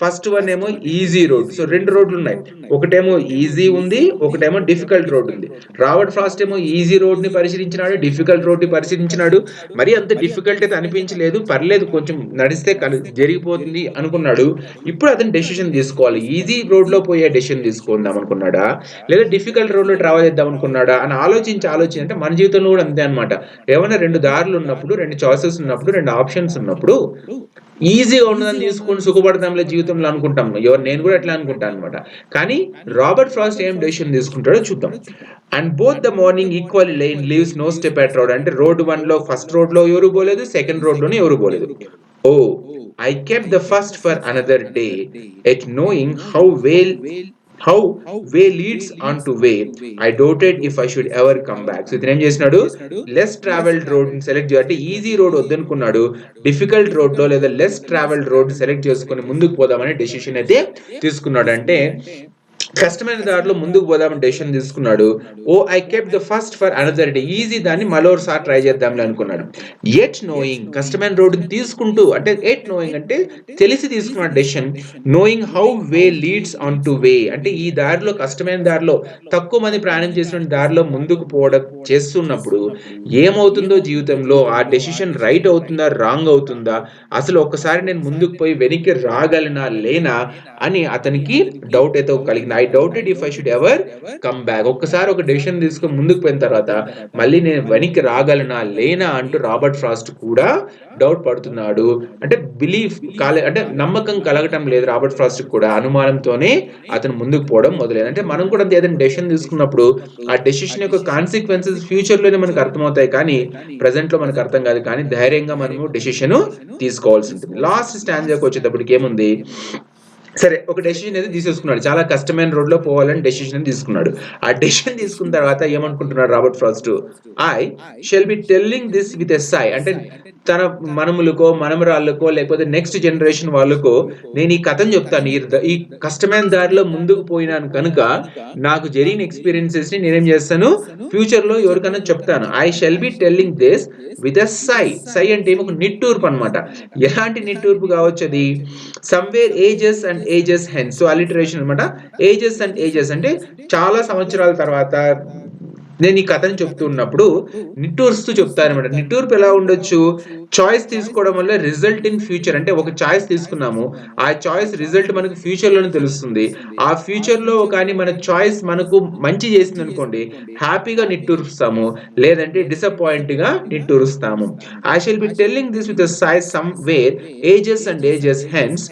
ఫస్ట్ వన్ ఏమో ఈజీ రోడ్. సో 2 రోడ్లు ఉన్నాయి, ఒకటేమో ఈజీ ఉంది, ఒకటేమో డిఫికల్ట్ రోడ్ ఉంది. రాబర్ట్ ఫ్రాస్ట్ ఏమో ఈజీ రోడ్ ని పరిశీలించినాడు, డిఫికల్ట్ రోడ్ ని పరిశీలించినాడు. మరి అంత డిఫికల్ట్ అయితే అనిపించలేదు, పర్లేదు కొంచెం నడిస్తే జరిగిపోతుంది అనుకున్నాడు. ఇప్పుడు అతను డెసిషన్ తీసుకోవాలి, ఈజీ రోడ్ లో పోయే డెసిషన్ తీసుకుందాం అనుకున్నాడా లేదా డిఫికల్ట్ రోడ్ లో ట్రావెల్ చేద్దాం అనుకున్నాడా అని ఆలోచించి అంటే మన జీవితంలో కూడా అంతే అనమాట. ఏమైనా రెండు దారులు ఉన్నప్పుడు, రెండు చాయిసెస్ ఉన్నప్పుడు, రెండు ఆప్షన్స్ ఉన్నప్పుడు ఈజీగా ఉన్నదని తీసుకొని సుఖపడతాంలే జీవితంలో అనుకుంటాం. నేను కూడా ఎట్లా అనుకుంటాను అనమాట. కానీ రాబర్ట్ ఫ్రాస్ట్ ఏం డెసిషన్ తీసుకుంటాడో చూద్దాం. And both the morning equal line leaves no step at road. అంటే రోడ్ 1 లో ఫస్ట్ రోడ్ లో ఎవరు పోలేదు, సెకండ్ రోడ్ లోనే ఎవరు పోలేదు. Oh I kept the first for another day yet knowing how way leads on to way. I doubted if I should ever come back. So ఇతను ఏం చేసినాడు, లెస్ ట్రావెల్డ్ రోడ్ సెలెక్ట్ అంటే easy road వద్దనుకున్నాడు, difficult road లో లేదా less travelled road select చేసుకుని ముందుకు పోదామని decision అయితే తీసుకున్నాడు. అంటే కష్టమైన దారిలో ముందుకు పోదామని డెసిషన్ తీసుకున్నాడు. Oh I kept the first for another day, easy దాన్ని మరోసారి ట్రై చేద్దాంలే అనుకున్నాడు. ఎట్ నోయింగ్, కష్టమైన రోడ్డుని తీసుకుంటూ, అంటే ఎట్ నోయింగ్ అంటే తెలిసి తీసుకున్నాడు decision. Knowing how way leads on to way, అంటే ఈ దారిలో కష్టమైన దారిలో తక్కువ మంది ప్రయాణం చేసిన దారిలో ముందుకు పోవడం చేస్తున్నప్పుడు ఏమవుతుందో జీవితంలో, ఆ డెసిషన్ రైట్ అవుతుందా రాంగ్ అవుతుందా, అసలు ఒక్కసారి నేను ముందుకు పోయి వెనక్కి రాగలనా లేనా అని అతనికి డౌట్ అయితే కలిగింది. I doubted if I should ever come back. ఒక్కసారి ఒక డెసిషన్ తీసుకొని ముందుకు పోయిన తర్వాత మళ్ళీ నేను వెనక్కి రాగలనా లేనా అంటూ రాబర్ట్ ఫ్రాస్ట్ కూడా డౌట్ పడుతున్నాడు. అంటే అంటే నమ్మకం కలగటం లేదు రాబర్ట్ ఫ్రాస్ట్ కూడా. అనుమానంతోనే అతను ముందుకు పోవడం మొదలైంది. అంటే మనం కూడా ఏదైనా డెసిషన్ తీసుకున్నప్పుడు ఆ డెసిషన్ యొక్క కాన్సిక్వెన్సెస్ ఫ్యూచర్ లోనే మనకు అర్థమవుతాయి, కానీ ప్రెసెంట్ లో మనకు అర్థం కాదు. కానీ ధైర్యంగా మనము డెసిషన్ తీసుకోవాల్సి ఉంటుంది. లాస్ట్ స్టాండ్కి వచ్చేటప్పటికి ఏముంది, సరే ఒక డెసిషన్ అయితే తీసేసుకున్నాడు, చాలా కష్టమైన రోడ్ లో పోవాలని డెసిషన్ తీసుకున్నాడు. ఆ డెసిషన్ తీసుకున్న తర్వాత ఏమనుకుంటున్నాడు Robert Frost, I shall be telling this with a sigh. అంటే తన మనములకో మనమరాళ్ళకో లేకపోతే నెక్స్ట్ జనరేషన్ వాళ్ళకో నేను ఈ కథను చెప్తాను, ఈ కష్టమైన దారిలో ముందుకు పోయినాను కనుక నాకు జరిగిన ఎక్స్పీరియన్సెస్ ని నేనేం చేస్తాను ఫ్యూచర్ లో ఎవరికైనా చెప్తాను. I shall be telling this with a sigh. Sigh అంటే ఒక నిట్టూర్పు అనమాట. ఎలాంటి నిట్టూర్పు కావచ్చు అది, somewhere ages and ages hence. So alliteration అనమాట. ఏజెస్ అండ్ ఏజెస్ అంటే చాలా సంవత్సరాల తర్వాత నేను ఈ కథను చెప్తున్నప్పుడు నిట్టూరుస్తూ చెప్తానమాట. నిట్టూర్పు ఎలా ఉండొచ్చు, చాయిస్ తీసుకోవడం వల్ల రిజల్ట్ ఇన్ ఫ్యూచర్, అంటే ఒక చాయిస్ తీసుకున్నాము, ఆ చాయిస్ రిజల్ట్ మనకు ఫ్యూచర్ లోనే తెలుస్తుంది. ఆ ఫ్యూచర్ లో కానీ మన చాయిస్ మనకు మంచి చేసింది అనుకోండి, హ్యాపీగా నిట్టూరుస్తాము, లేదంటే డిసప్పాయింట్ గా నిట్టూరుస్తాము. I shall be telling this with sighs somewhere ages and ages hence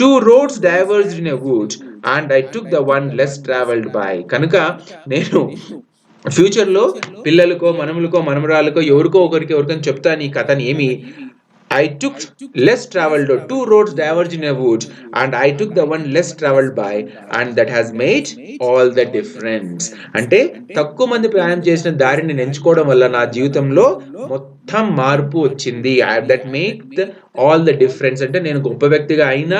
two roads diverged in a wood and I took the one less travelled by. కనుక నేను ఫ్యూచర్ లో పిల్లలకో మనములకో మనమరాలకో ఎవరికైనా చెప్తాను ఈ కథని. ఏమి, I took less traveled, two roads diverged in a wood, and I took the one less traveled by, and that has made all the difference. అంటే తక్కువ మంది ప్రయాణం చేసిన దారిని నేను ఎంచుకోవడం వల్ల నా జీవితంలో మొత్తం మార్పు వచ్చింది. That make all the difference. అంటే నేను గొప్ప వ్యక్తిగా అయినా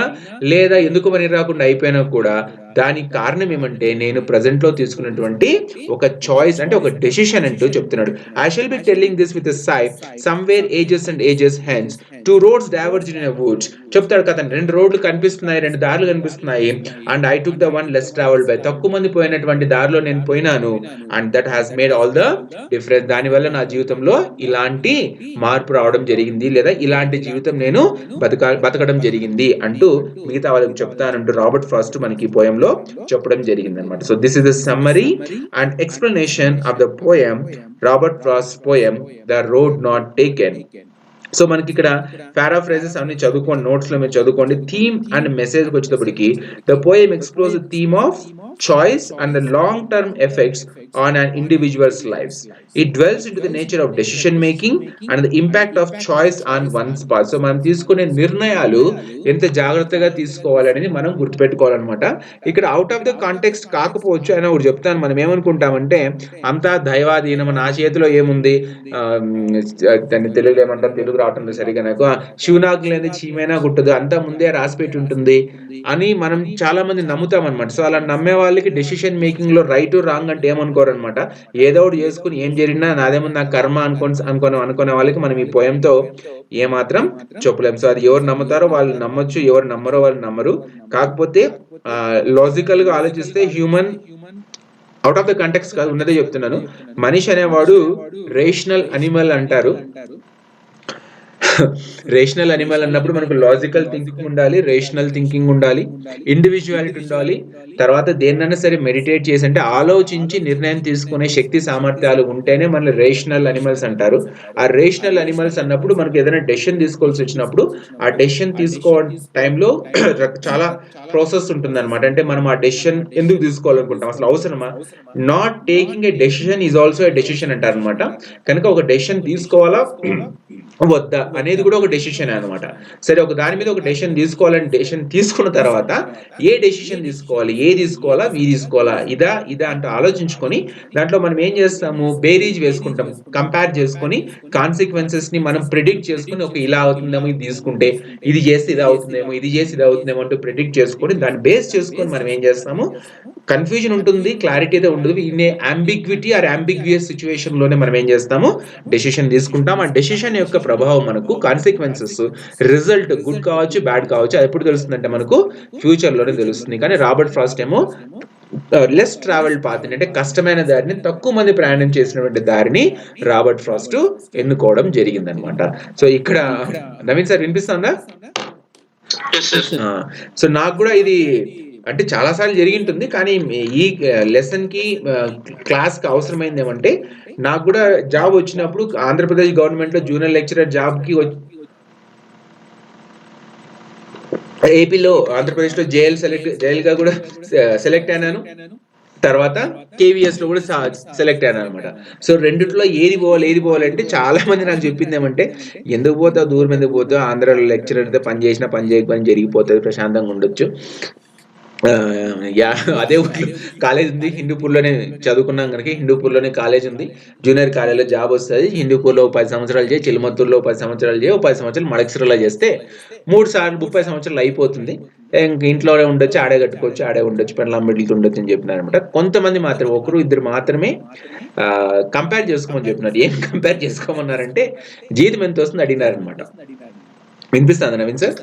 లేదా ఎందుకు పని రాకుండా అయిపోయినా కూడా దానికి కారణం ఏమంటే నేను ప్రజెంట్ లో తీసుకున్నటువంటి ఒక చాయిస్, అంటే ఒక డెసిషన్ అంటూ చెప్తున్నాడు. I shall be telling this with sigh somewhere ages and ages hence two roads diverged in a woods. చెప్తాడు కదా, రెండు రోడ్లు కనిపిస్తున్నాయి, రెండు దారులు కనిపిస్తున్నాయి, and I took the one less travelled by. తక్కువ మంది పోయినటువంటి దారిలో నేను పోయినాను, and that has made all the difference. దానివల్ల నా జీవితంలో ఇలాంటి మార్పు రావడం జరిగింది, లేదా ఇలాంటి జీవితం నేను బతకడం జరిగింది అంటూ మిగతా వాళ్ళకి చెప్తానంటూ రాబర్ట్ ఫ్రాస్ట్ మనకి పోయంలో చెప్పడం జరిగింది అనమాట. So this is the summary and explanation of the poem, Robert Frost poem the road not taken. So మనకి ఇక్కడ పారాఫ్రేజెస్ అన్ని చదువుకోండి, నోట్స్ లో మీరు చదువుకోండి. థీమ్ అండ్ మెసేజ్ వచ్చేటప్పటికి the poem explores the theme of choice and the long term effects on an individual's lives. It dwells into the nature of decision making and the impact of choice on one's path. So మనం తీసుకునే నిర్ణయాలు ఎంత జాగ్రత్తగా తీసుకోవాలి అనేది మనం గుర్తుపెట్టుకోవాలన్నమాట. ఇక్కడ out of the context కాకపోవచ్చు అయినా ఒకటి చెప్తాను. మనం ఏమనుకుంటామంటే అంతా దైవాధీనం, నా చేతిలో ఏముంది, దాన్ని తెలుగులో ఏమంటారు, తెలుగు రావటం సరిగా నాకు, శివనాకు లేని చీమైనా గుట్టదు, అంతా ముందే రాసిపెట్టి ఉంటుంది అని మనం చాలా మంది నమ్ముతాం అనమాట. సో అలా నమ్మే వాళ్ళకి డెసిషన్ మేకింగ్ లో రైట్ రాంగ్ అంటే ఏమనుకోరు అనమాట. ఏదో ఒకటి చేసుకుని ఏం జరిగినా నాదేమన్నా కర్మ అనుకునే వాళ్ళకి మనం ఈ పోయంతో ఏమాత్రం చెప్పలేము. సో అది ఎవరు నమ్ముతారో వాళ్ళు నమ్మొచ్చు, ఎవరు నమ్మరో వాళ్ళు నమ్మరు. కాకపోతే లాజికల్ గా ఆలోచిస్తే human out of the context కాదు, ఉన్నదే చెప్తున్నాను. మనిషి అనేవాడు రేషనల్ అనిమల్ అంటారు. రేషనల్ అనిమల్ అన్నప్పుడు మనకు లాజికల్ థింకింగ్ ఉండాలి, రేషనల్ థింకింగ్ ఉండాలి, ఇండివిజువాలిటీ ఉండాలి. తర్వాత దేన్నైనా సరే మెడిటేట్ చేసి అంటే ఆలోచించి నిర్ణయం తీసుకునే శక్తి సామర్థ్యాలు ఉంటేనే మన రేషనల్ అనిమల్స్ అంటారు. ఆ రేషనల్ అనిమల్స్ అన్నప్పుడు మనకు ఏదైనా డెసిషన్ తీసుకోవాల్సి వచ్చినప్పుడు ఆ డెసిషన్ తీసుకో టైంలో చాలా ప్రాసెస్ ఉంటుంది అనమాట. అంటే మనం ఆ డెసిషన్ ఎందుకు తీసుకోవాలనుకుంటాం, అసలు అవసరమా, not taking a decision is also a decision అంటారు అనమాట. కనుక ఒక డెసిషన్ తీసుకోవాలా వద్దా అనేది కూడా ఒక డెసిషన్ అనమాట. సరే, ఒక దాని మీద ఒక డెసిషన్ తీసుకోవాలని డెసిషన్ తీసుకున్న తర్వాత ఏ డెసిషన్ తీసుకోవాలి, ఏ తీసుకోవాలా, వీ తీసుకోవాలా, ఇదా ఇదా అంటూ ఆలోచించుకొని దాంట్లో మనం ఏం చేస్తాము, బేరీజ్ వేసుకుంటాం, కంపేర్ చేసుకొని కాన్సిక్వెన్సెస్ ని మనం ప్రిడిక్ట్ చేసుకుని, ఒక ఇలా అవుతుందేమో ఇది తీసుకుంటే, ఇది చేస్తే ఇది అవుతుందేమో, ఇది చేసి ఇది అవుతుందేమో అంటూ ప్రిడిక్ట్ చేసుకొని దాన్ని బేస్ చేసుకొని మనం ఏం చేస్తాము, కన్ఫ్యూజన్ ఉంటుంది, క్లారిటీ అయితే ఉండదు. ఇన్ అంబిగ్విటీ ఆర్ అంబిగ్వియస్ సిచ్యువేషన్ లోనే మనం ఏం చేస్తాము, డెసిషన్ తీసుకుంటాం. ఆ డెసిషన్ యొక్క ప్రభావం మనకు కాన్సిక్వెన్సెస్, రిజల్ట్ గుడ్ కావచ్చు బ్యాడ్ కావచ్చు, అది ఎప్పుడు తెలుస్తుందంటే మనకు ఫ్యూచర్ లోనే తెలుస్తుంది. కానీ రాబర్ట్ ఫ్రాస్ట్ ఏమో లెస్ ట్రావెల్డ్ పాత్ అంటే కష్టమైన దారిని, తక్కువ మంది ప్రయాణం చేసినటువంటి దారిని రాబర్ట్ ఫ్రాస్ట్ ఎన్నుకోవడం జరిగిందనమాట. సో ఇక్కడ నవీన్ సార్ వినిపిస్తుందా? సో నాకు కూడా ఇది అంటే చాలా సార్లు జరిగింటుంది, కానీ ఈ లెసన్ కి క్లాస్ కి అవసరమైంది ఏమంటే, నాకు కూడా జాబ్ వచ్చినప్పుడు ఆంధ్రప్రదేశ్ గవర్నమెంట్ లో జూనియర్ లెక్చరర్ జాబ్ కి ఏపీలో ఆంధ్రప్రదేశ్ లో జైల్ గా కూడా సెలెక్ట్ అయినాను. తర్వాత కేవీఎస్ లో కూడా సెలెక్ట్ అయ్యాను అనమాట. సో రెండిట్లో ఏది పోవాలి అంటే చాలా మంది నాకు చెప్పింది ఏమంటే, ఎందుకు పోతావు, దూరం ఎందుకు పోతావు, ఆంధ్రాలో లెక్చరర్ అయితే పని చేసినా పని చేయకపోయినా జరిగిపోతుంది, ప్రశాంతంగా ఉండొచ్చు. అదే ఊర్లో కాలేజ్ ఉంది, హిందూపూర్లోనే చదువుకున్నాం కనుక హిందూపూర్లోనే కాలేజ్ ఉంది, జూనియర్ కాలేజ్లో జాబ్ వస్తుంది, హిందూపూర్లో 10 సంవత్సరాలు చేయి, చిలుమత్తూరులో 10 సంవత్సరాలు చేయి, 10 సంవత్సరాలు మడక్సిరలో చేస్తే 3 సార్లు 30 సంవత్సరాలు అయిపోతుంది, ఇంక ఇంట్లోనే ఉండొచ్చు, ఆడే కట్టుకోవచ్చు, ఆడే ఉండొచ్చు, పెళ్ళాం బిడ్డలతో ఉండొచ్చు అని చెప్పినారు అనమాట. కొంతమంది మాత్రం ఒకరు ఇద్దరు మాత్రమే కంపేర్ చేసుకోమని చెప్పినారు. ఏం కంపేర్ చేసుకోమన్నారంటే జీతం ఎంత వస్తుంది అడిగినారనమాట. వినిపిస్తుందా నవీన్ సార్?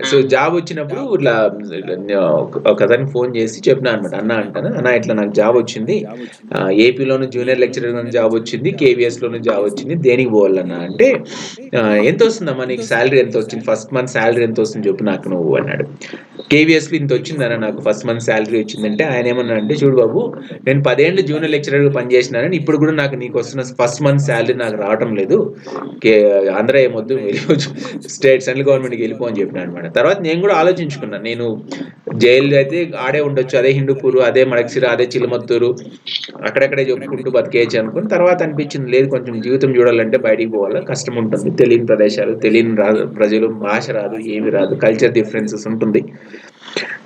సో జాబ్ వచ్చినప్పుడు ఇట్లా ఒక అతనికి ఫోన్ చేసి చెప్పినా అనమాట, అన్న ఇట్లా నాకు జాబ్ వచ్చింది, ఏపీలోను జూనియర్ లెక్చరర్ జాబ్ వచ్చింది, కేవీఎస్ లోను జాబ్ వచ్చింది, దేనికి పోవాలన్నా అంటే, ఎంత వస్తుందమ్మా నీకు శాలరీ, ఎంత వచ్చింది, ఫస్ట్ మంత్ శాలరీ ఎంత వస్తుంది చెప్పు నాకు నువ్వు అన్నాడు. కేవీఎస్ లో ఇంత వచ్చిందన్న నాకు ఫస్ట్ మంత్ శాలరీ వచ్చిందంటే, ఆయన ఏమన్నా అంటే, చూడు బాబు, నేను 10 ఏళ్ళు జూనియర్ లెక్చరర్ గా పనిచేసినానని ఇప్పుడు కూడా నాకు నీకు వస్తున్న ఫస్ట్ మంత్ శాలరీ నాకు రావటం లేదు, ఆంధ్ర ఏమొద్దు, సెంట్రల్ గవర్నమెంట్కి వెళ్ళిపో అని చెప్పిన అనమాట. తర్వాత నేను కూడా ఆలోచించుకున్నాను, నేను జైలు అయితే ఆడే ఉండొచ్చు, అదే హిందూపూరు, అదే మడక్సిర, అదే చిలుమత్తూరు, అక్కడెక్కడే చెప్పుకుంటూ బతికేయచ్చు అనుకుని, తర్వాత అనిపించింది లేదు, కొంచెం జీవితం చూడాలంటే బయటికి పోవాలి, కష్టం ఉంటుంది, తెలియని ప్రదేశాలు, తెలియని ప్రజలు, భాష రాదు, ఏమి రాదు, కల్చర్ డిఫరెన్సెస్ ఉంటుంది.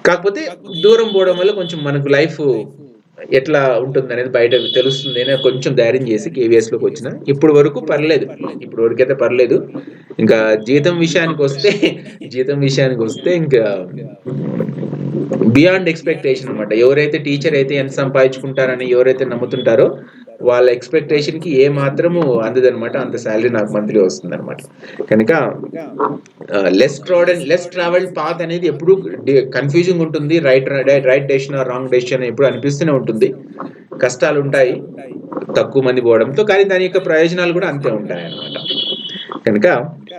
కాకపోతే దూరం పోవడం వల్ల కొంచెం మనకు లైఫ్ ఎట్లా ఉంటుంది అనేది బయట తెలుస్తుంది అని కొంచెం ధైర్యం చేసి కేవీఎస్ లోకి వచ్చిన. ఇప్పుడు వరకు పర్లేదు, ఇప్పుడు వరకు అయితే పర్లేదు. ఇంకా జీతం విషయానికి వస్తే ఇంకా బియాండ్ ఎక్స్పెక్టేషన్ అనమాట. ఎవరైతే టీచర్ అయితే ఎంత సంపాదించుకుంటారని ఎవరైతే నమ్ముతుంటారో వాళ్ళ ఎక్స్పెక్టేషన్ కి ఏ మాత్రము అందదనమాట. అంత శాలరీ నాకు మంత్లీ వస్తుంది అనమాట. కనుక లెస్ ట్రావెల్డ్ పాత్ అనేది ఎప్పుడు కన్ఫ్యూజింగ్ ఉంటుంది. Right decision or wrong decision ఎప్పుడు అనిపిస్తూనే ఉంటుంది. కష్టాలు ఉంటాయి తక్కువ మంది పోవడంతో, కానీ దాని యొక్క ప్రయోజనాలు కూడా అంతే ఉంటాయి అన్నమాట. కనుక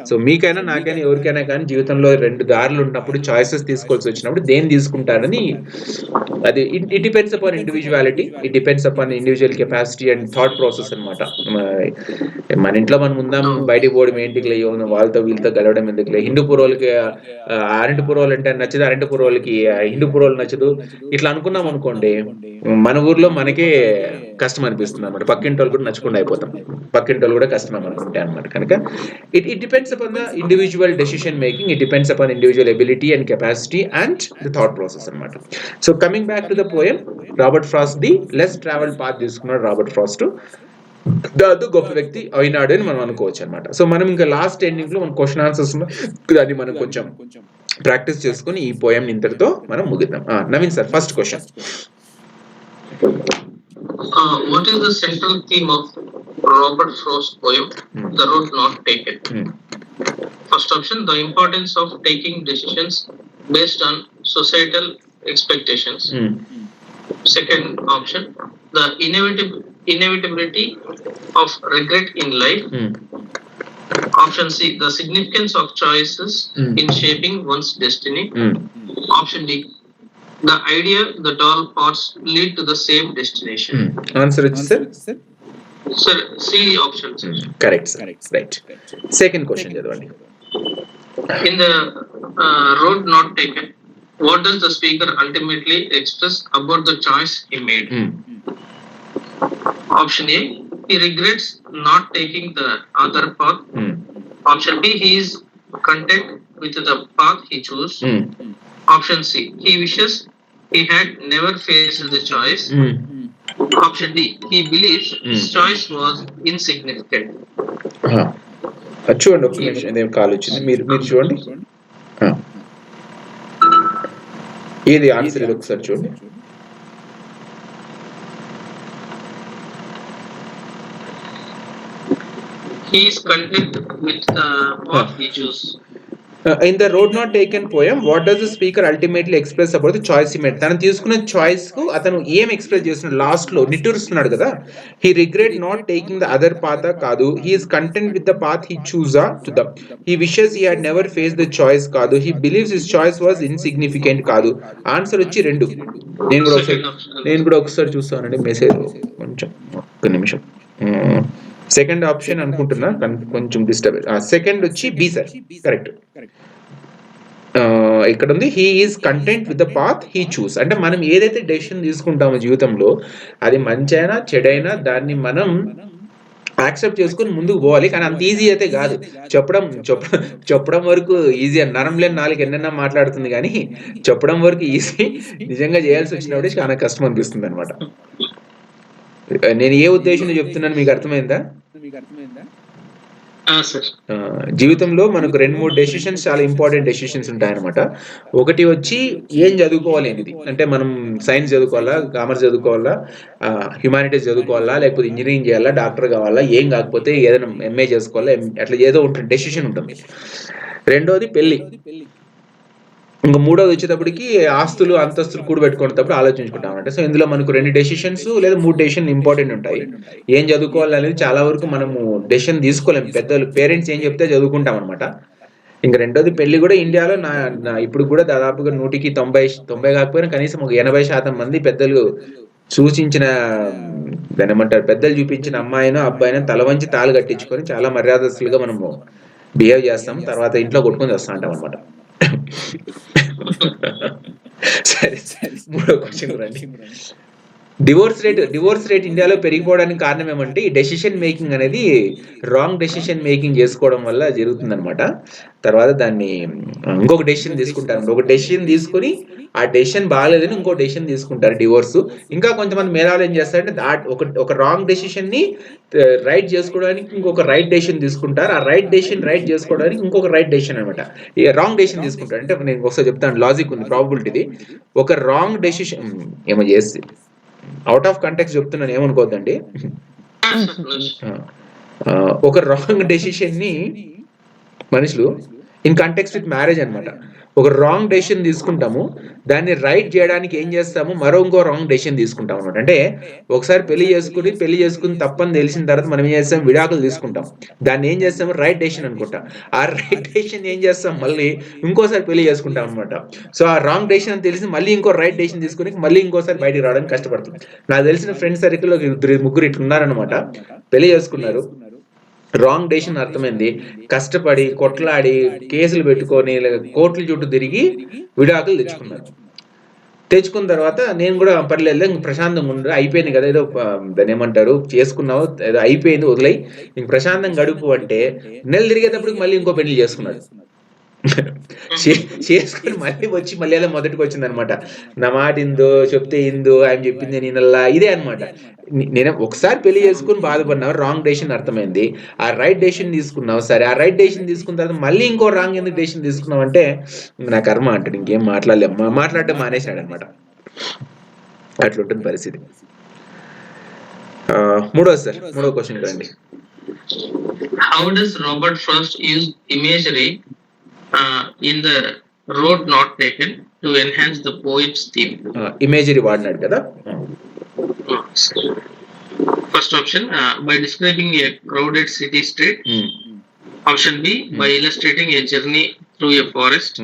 సో మీకైనా నాకైనా ఎవరికైనా కానీ జీవితంలో 2 దారులు ఉన్నప్పుడు, చాయిసెస్ తీసుకోవాల్సి వచ్చినప్పుడు దేన్ని తీసుకుంటారని, అది it depends upon individuality, it depends upon individual capacity and thought process అనమాట. మన ఇంట్లో మనం ఉందాం, బయటికి పోవడం ఏంటికి, వాళ్ళతో వీళ్ళతో గెలవడం ఎందుకులే, హిందూపూర్ వాళ్ళకి అరంటిపూర్ వాళ్ళు అంటే నచ్చదు, అరంటిపూర్ వాళ్ళకి హిందూపూర్ వాళ్ళు నచ్చదు, ఇట్లా అనుకున్నాం అనుకోండి, మన ఊర్లో మనకే కష్టం అనిపిస్తుంది అనమాట. పక్కింటి వాళ్ళు కూడా నచ్చకుండా అయిపోతాం, పక్కింటి వాళ్ళు కూడా కష్టం అనుకుంటే అనమాట. కనుక it depends upon the individual decision making, it depends upon individual ability and capacity and the thought process అనమాట. So coming back to the poem, Robert Frost the less travelled path తీసుకున్నాడు రాబర్ట్ ఫ్రాస్ట్, దాంతో గొప్ప వ్యక్తి అయినాడు అని మనం అనుకోవచ్చు అనమాట. సో మనం ఇంకా లాస్ట్ ఎండింగ్ లో మన క్వశ్చన్ ఆన్సర్స్ దాన్ని మనం కొంచెం ప్రాక్టీస్ చేసుకుని ఈ పోయం ఇంతటితో మనం ముగిద్దాం. Naveen sir, first question. What is the central theme of Robert Frost's poem, The Road Not Taken? First option, the importance of taking decisions based on societal expectations. Second option, the inevitability of regret in life. Option C, the significance of choices in shaping one's destiny. Option D, the idea that all paths lead to the same destination. Answer which, sir? Sir, C option. Correct, sir. Right. Second question చదవండి. In the road not taken, what does the speaker ultimately express about the choice he made? Option A, he regrets not taking the other path. Option B, he is content with the path he chose. Option C, he wishes he had never faced the choice. Option D, he believes his choice was insignificant. చూడండి ఒక్క నిమిషం, ఇదేం call వచ్చింది, మీరు చూడండి. ఏది answer, ఇది ఒకసారి చూడండి. He is content with what he chose. In the road not taken poem, what does the speaker ultimately express about the choice he made? తను తీసుకున్న చాయిస్ కు అతను ఏం ఎక్స్ప్రెస్ చేస్తున్నాడు, లాస్ట్ లో నిట్టూరుస్తున్నాడు కదా. He regret not taking the other path కాదు, he is content with the path he chose to the, he wishes he had never face the choice కాదు, he believes his choice was insignificant కాదు. Answer వచ్చి రెండు. నేను కూడా ఒకసారి చూస్తానండి message, కొంచెం ఒక్క నిమిషం. సెకండ్ ఆప్షన్ అనుకుంటున్నా, కొంచెం డిస్టర్బ్. సెకండ్ వచ్చి బి సార్, కరెక్ట్. ఇక్కడ ఉంది he is content with the path he choose. అంటే మనం ఏదైతే డెసిషన్ తీసుకుంటామో జీవితంలో, అది మంచైనా చెడైనా దాన్ని మనం యాక్సెప్ట్ చేసుకుని ముందుకు పోవాలి. కానీ అంత ఈజీ అయితే కాదు. చెప్పడం వరకు ఈజీ అని, నరం లేని నాలుగు ఎన్నెన్నా మాట్లాడుతుంది, కానీ చెప్పడం వరకు ఈజీ, నిజంగా చేయాల్సి వచ్చినప్పుడు చాలా కష్టం అనిపిస్తుంది అనమాట. నేను ఏ ఉద్దేశంలో చెప్తున్నాను మీకు అర్థమైందా? జీవితంలో మనకు 2-3 డెసిషన్స్ చాలా ఇంపార్టెంట్ డెసిషన్స్ ఉంటాయన్నమాట. ఒకటి వచ్చి ఏం చదువుకోవాలి అనేది, అంటే మనం సైన్స్ చదువుకోవాలా, కామర్స్ చదువుకోవాలా, హ్యుమానిటీస్ చదువుకోవాలా, లేకపోతే ఇంజనీరింగ్ చేయాలా, డాక్టర్ కావాలా, ఏం కాకపోతే ఏదైనా ఎంఏ చేసుకోవాలా, అట్లా ఏదో ఉంటుంది, డెసిషన్ ఉంటుంది. రెండోది పెళ్లి. ఇంకా మూడోది వచ్చేటప్పటికి ఆస్తులు అంతస్తులు కూడబెట్టుకునేటప్పుడు ఆలోచించుకుంటాం అంటే. సో ఇందులో మనకు 2 డెసిషన్స్ లేదా 3 డెసిషన్ ఇంపార్టెంట్ ఉంటాయి. ఏం చదువుకోవాలనేది చాలా వరకు మనము డెసిషన్ తీసుకోలేము, పెద్దలు పేరెంట్స్ ఏం చెప్తే చదువుకుంటాం అనమాట. ఇంకా రెండోది పెళ్లి కూడా ఇండియాలో ఇప్పుడు కూడా దాదాపుగా 100కి 90 కాకపోయినా కనీసం ఒక 80% మంది పెద్దలు సూచించిన, దాని ఏమంటారు, పెద్దలు చూపించిన అమ్మాయినో అబ్బాయినో తల వంచి తాళి కట్టించుకొని చాలా మర్యాదస్తులుగా మనము బిహేవ్ చేస్తాం, తర్వాత ఇంట్లో కొట్టుకొని వస్తూ ఉంటాం అనమాట. సరే, మూడో క్వశ్చన్ రండి. డివోర్స్ రేట్ ఇండియాలో పెరిగిపోవడానికి కారణం ఏమంటే ఈ డెసిషన్ మేకింగ్ అనేది రాంగ్ డెసిషన్ మేకింగ్ చేసుకోవడం వల్ల జరుగుతుంది అనమాట. తర్వాత దాన్ని ఇంకొక డెసిషన్ తీసుకుంటారు, ఒక డెసిషన్ తీసుకుని ఆ డెసిషన్ బాగాలేదని ఇంకో డెసిషన్ తీసుకుంటారు, డివోర్స్. ఇంకా కొంతమంది మేధావులు ఏం చేస్తారంటే ఒక రాంగ్ డెసిషన్ ని రైట్ చేసుకోవడానికి ఇంకొక రైట్ డెసిషన్ తీసుకుంటారు, ఆ రైట్ డెసిషన్ రైట్ చేసుకోవడానికి ఇంకొక రైట్ డెసిషన్ అనమాట. రాంగ్ డెసిషన్ తీసుకుంటారు అంటే, నేను ఒకసారి చెప్తాను, లాజిక్ ఉంది, ప్రాబబిలిటీది. ఒక రాంగ్ డెసిషన్ ఏమో చేసి అవుట్ ఆఫ్ కంటెక్స్ట్ చెప్తున్నాను, ఏమనుకోవద్దండి. ఒక రాంగ్ డెసిషన్ ని మనుషులు ఇన్ కంటెక్స్ట్ విత్ మ్యారేజ్ అనమాట, ఒక రాంగ్ డెసిషన్ తీసుకుంటాము, దాన్ని రైట్ చేయడానికి ఏం చేస్తాము, ఇంకో రాంగ్ డెసిషన్ తీసుకుంటాం అనమాట. అంటే ఒకసారి పెళ్లి చేసుకుని తప్పని తెలిసిన తర్వాత మనం ఏం చేస్తాం, విడాకులు తీసుకుంటాం, దాన్ని ఏం చేస్తాము, రైట్ డెసిషన్ అనుకుంటాం. ఆ రైట్ డెసిషన్ ఏం చేస్తాం, మళ్ళీ ఇంకోసారి పెళ్లి చేసుకుంటాం అనమాట. సో ఆ రాంగ్ డెసిషన్ అని తెలిసి మళ్ళీ ఇంకో రైట్ డెసిషన్ తీసుకుని మళ్ళీ ఇంకోసారి బయటికి రావడానికి కష్టపడుతుంది. నాకు తెలిసిన ఫ్రెండ్ సర్కిల్లో 2-3 ఇట్లున్నారనమాట, పెళ్లి చేసుకున్నారు, రాంగ్ డెసిషన్ అర్థమైంది, కష్టపడి కొట్లాడి కేసులు పెట్టుకొని కోర్టుల చుట్టూ తిరిగి విడాకులు తెచ్చుకున్న తర్వాత నేను కూడా పర్లేదు ప్రశాంతంగా ఉండరు, అయిపోయింది కదా, ఏదో దాన్ని ఏమంటారు, చేసుకున్నావు, ఏదో అయిపోయింది, వదిలేయి, ఇంక ప్రశాంతంగా గడుపు అంటే నెల తిరిగేటప్పటికి మళ్ళీ ఇంకో పెళ్లి చేసుకున్నాడు. చేసుకుని మళ్ళీ ఏదో మొదటికి వచ్చింది అనమాట. నా మాట ఇందో చెప్తే ఇందో, ఆయన చెప్పింది నేనల్లా, ఇదే అనమాట. నేను ఒకసారి పెళ్లి చేసుకుని బాధపడినావు, రాంగ్ డెసిషన్ అర్థమైంది, ఆ రైట్ డెసిషన్ తీసుకున్నావు, సరే ఆ రైట్ డెసిషన్ తీసుకున్న తర్వాత మళ్ళీ ఇంకో రాంగ్ ఎందుకు డెసిషన్ తీసుకున్నావు అంటే నా కర్మ అంటాడు, ఇంకేం మాట్లాడడం మానేశాడు అనమాట. అట్లుంటుంది పరిస్థితి. మూడో క్వశ్చన్ రండి. How does Robert Frost use imagery in the road not taken to enhance the poem's theme. Imagery వాడినాడు కదా. First option, by describing a crowded city street. Option B, by illustrating a journey through a forest.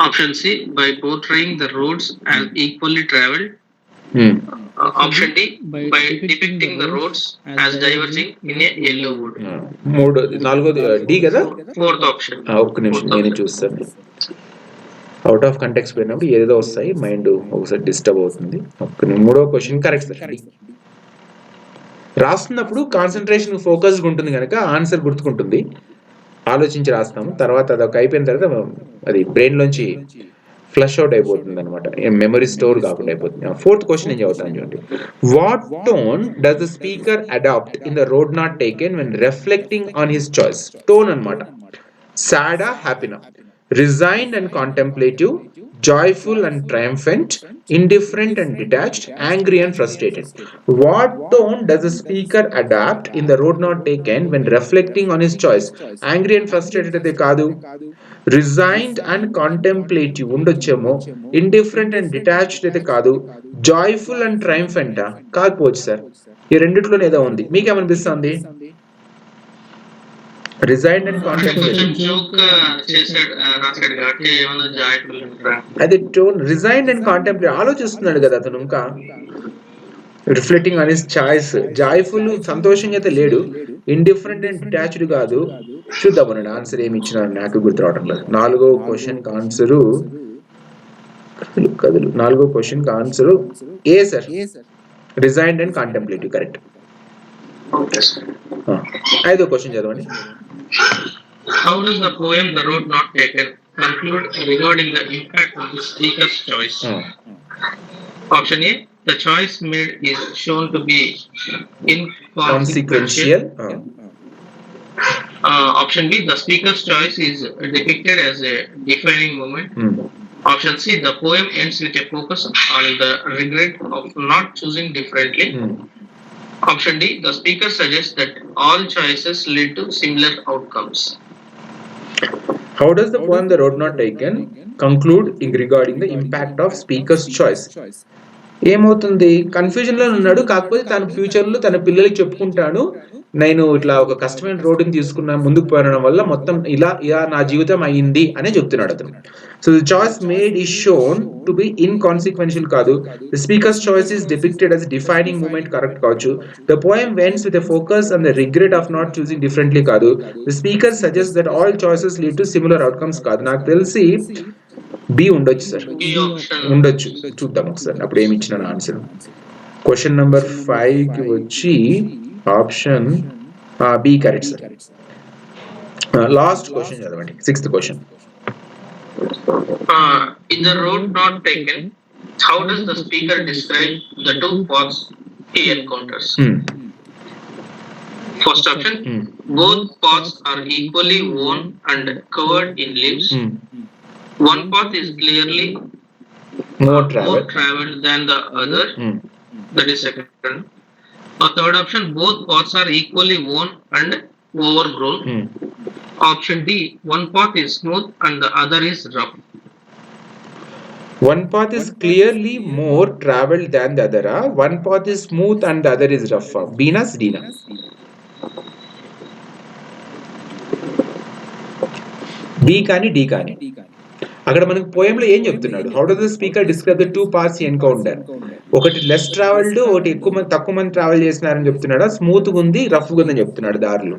Option C, by portraying the roads as equally traveled. Option D, by depicting the roads as diverging in a yellow wood. నాలుగోది D కదా. Fourth option. ఒక్క నిమిషం నేను చూస్తాను. Out of context పోయినప్పుడు ఏదో వస్తాయి, mind ఒకసారి డిస్టర్బ్ అవుతుంది. మూడో క్వశ్చన్ కరెక్ట్ సార్. రాస్తున్నప్పుడు కాన్సన్ట్రేషన్ ఫోకస్గా ఉంటుంది కనుక ఆన్సర్ గుర్తుకుంటుంది, ఆలోచించి రాస్తాము. తర్వాత అది ఒక అయిపోయిన తర్వాత అది బ్రెయిన్లోంచి ఫ్లష్ అవుట్ అయిపోతుంది అనమాట, మెమరీ స్టోర్ కాకుండా అయిపోతుంది. ఫోర్త్ క్వశ్చన్ ఏం చదువుతాను చూడండి. What tone does the speaker adopt in the road not taken when reflecting on his choice? Tone అనమాట. సాడా, హ్యాపీనా, resigned and contemplative, joyful and triumphant, indifferent and detached, angry and frustrated. What tone does the speaker adapt in the road not taken when reflecting on his choice? Angry and frustrated అయితే కాదు, resigned and contemplative ఉండొచ్చేమో, indifferent and detached అయితే కాదు, joyful and triumphant కాకపోవచ్చు sir. ఈ రెండిట్లోనే ఏదో ఉంది. మీకేమనిపిస్తుంది? Resigned and contemplative. అదే టోన్. రిజైన్డ్ అండ్ కాంటెంప్లేటివ్ ఆలోచిస్తున్నాడు కదా అతను, ఇంకా reflecting on his choice. Joyful సంతోషంగా అయితే లేడు, ఇండిఫరెంట్ అండ్ డిటాచ్డ్ కాదు. చూద్దామనండి ఆన్సర్ ఏమి ఇచ్చినారు, నాకు గుర్తు రావడం లేదు. నాలుగో క్వశ్చన్ ఆన్సరు కదులు. నాలుగో question answer A sir, resigned and contemplative correct. ఐదో క్వశ్చన్ చదవండి. How does the poem The Road Not Taken conclude regarding the impact of the speaker's choice? Option A, the choice made is shown to be inconsequential. Option B, the speaker's choice is depicted as a defining moment. Option C, the poem ends with a focus on the regret of not choosing differently. Option D, the speaker suggests that all choices lead to similar outcomes. How does the poem The Road Not Taken conclude regarding the impact of speaker's choice? ఏమవుతుంది, కన్ఫ్యూజన్లో ఉన్నాడు. కాకపోతే తన ఫ్యూచర్లో తన పిల్లలకి చెప్పుకుంటాడు, నేను ఇట్లా ఒక కష్టమైన రోడ్డుని తీసుకున్నా, ముందుకు పోయడం వల్ల మొత్తం ఇలా నా జీవితం అయ్యింది అనే చెప్తున్నాడు అతను. So the choice made is shown to be inconsequential కాదు. The speaker's choice is depicted as defining moment correct కావచ్చు. The poem ends with a focus on the regret of not choosing differently కాదు. The speaker suggest that all choices lead to similar outcomes కాదు. నాకు తెలిసి B ఉండొచ్చు sir, ఉండొచ్చు. చూద్దాం ఒకసారి అప్పుడు ఏమి ఇచ్చిన ఆన్సర్. క్వశ్చన్ నెంబర్ 5 కి వచ్చి option B correct sir. Last question చదవండి, 6th question. In the road not taken, how does the speaker describe the two paths he encounters? First option, both paths are equally worn and covered in leaves. One path is clearly more traveled than the other. That is second. A third option, both paths are equally worn and overgrown. Option D, one path is smooth and the other is rough. One path is clearly more traveled than the other. One path is smooth and the other is rough. Bina's Dina. B కానీ D కానీ. అక్కడ మనకు పోయంలో ఏం చెప్తున్నాడు, how does the speaker describe the two paths encounter? ఒకటి less travelled, ఒకటి తక్కువ మంది ట్రావెల్ చేసినారని చెప్తున్నాడా, స్మూత్గా ఉంది రఫ్గా ఉందని చెప్తున్నాడు దారిలో?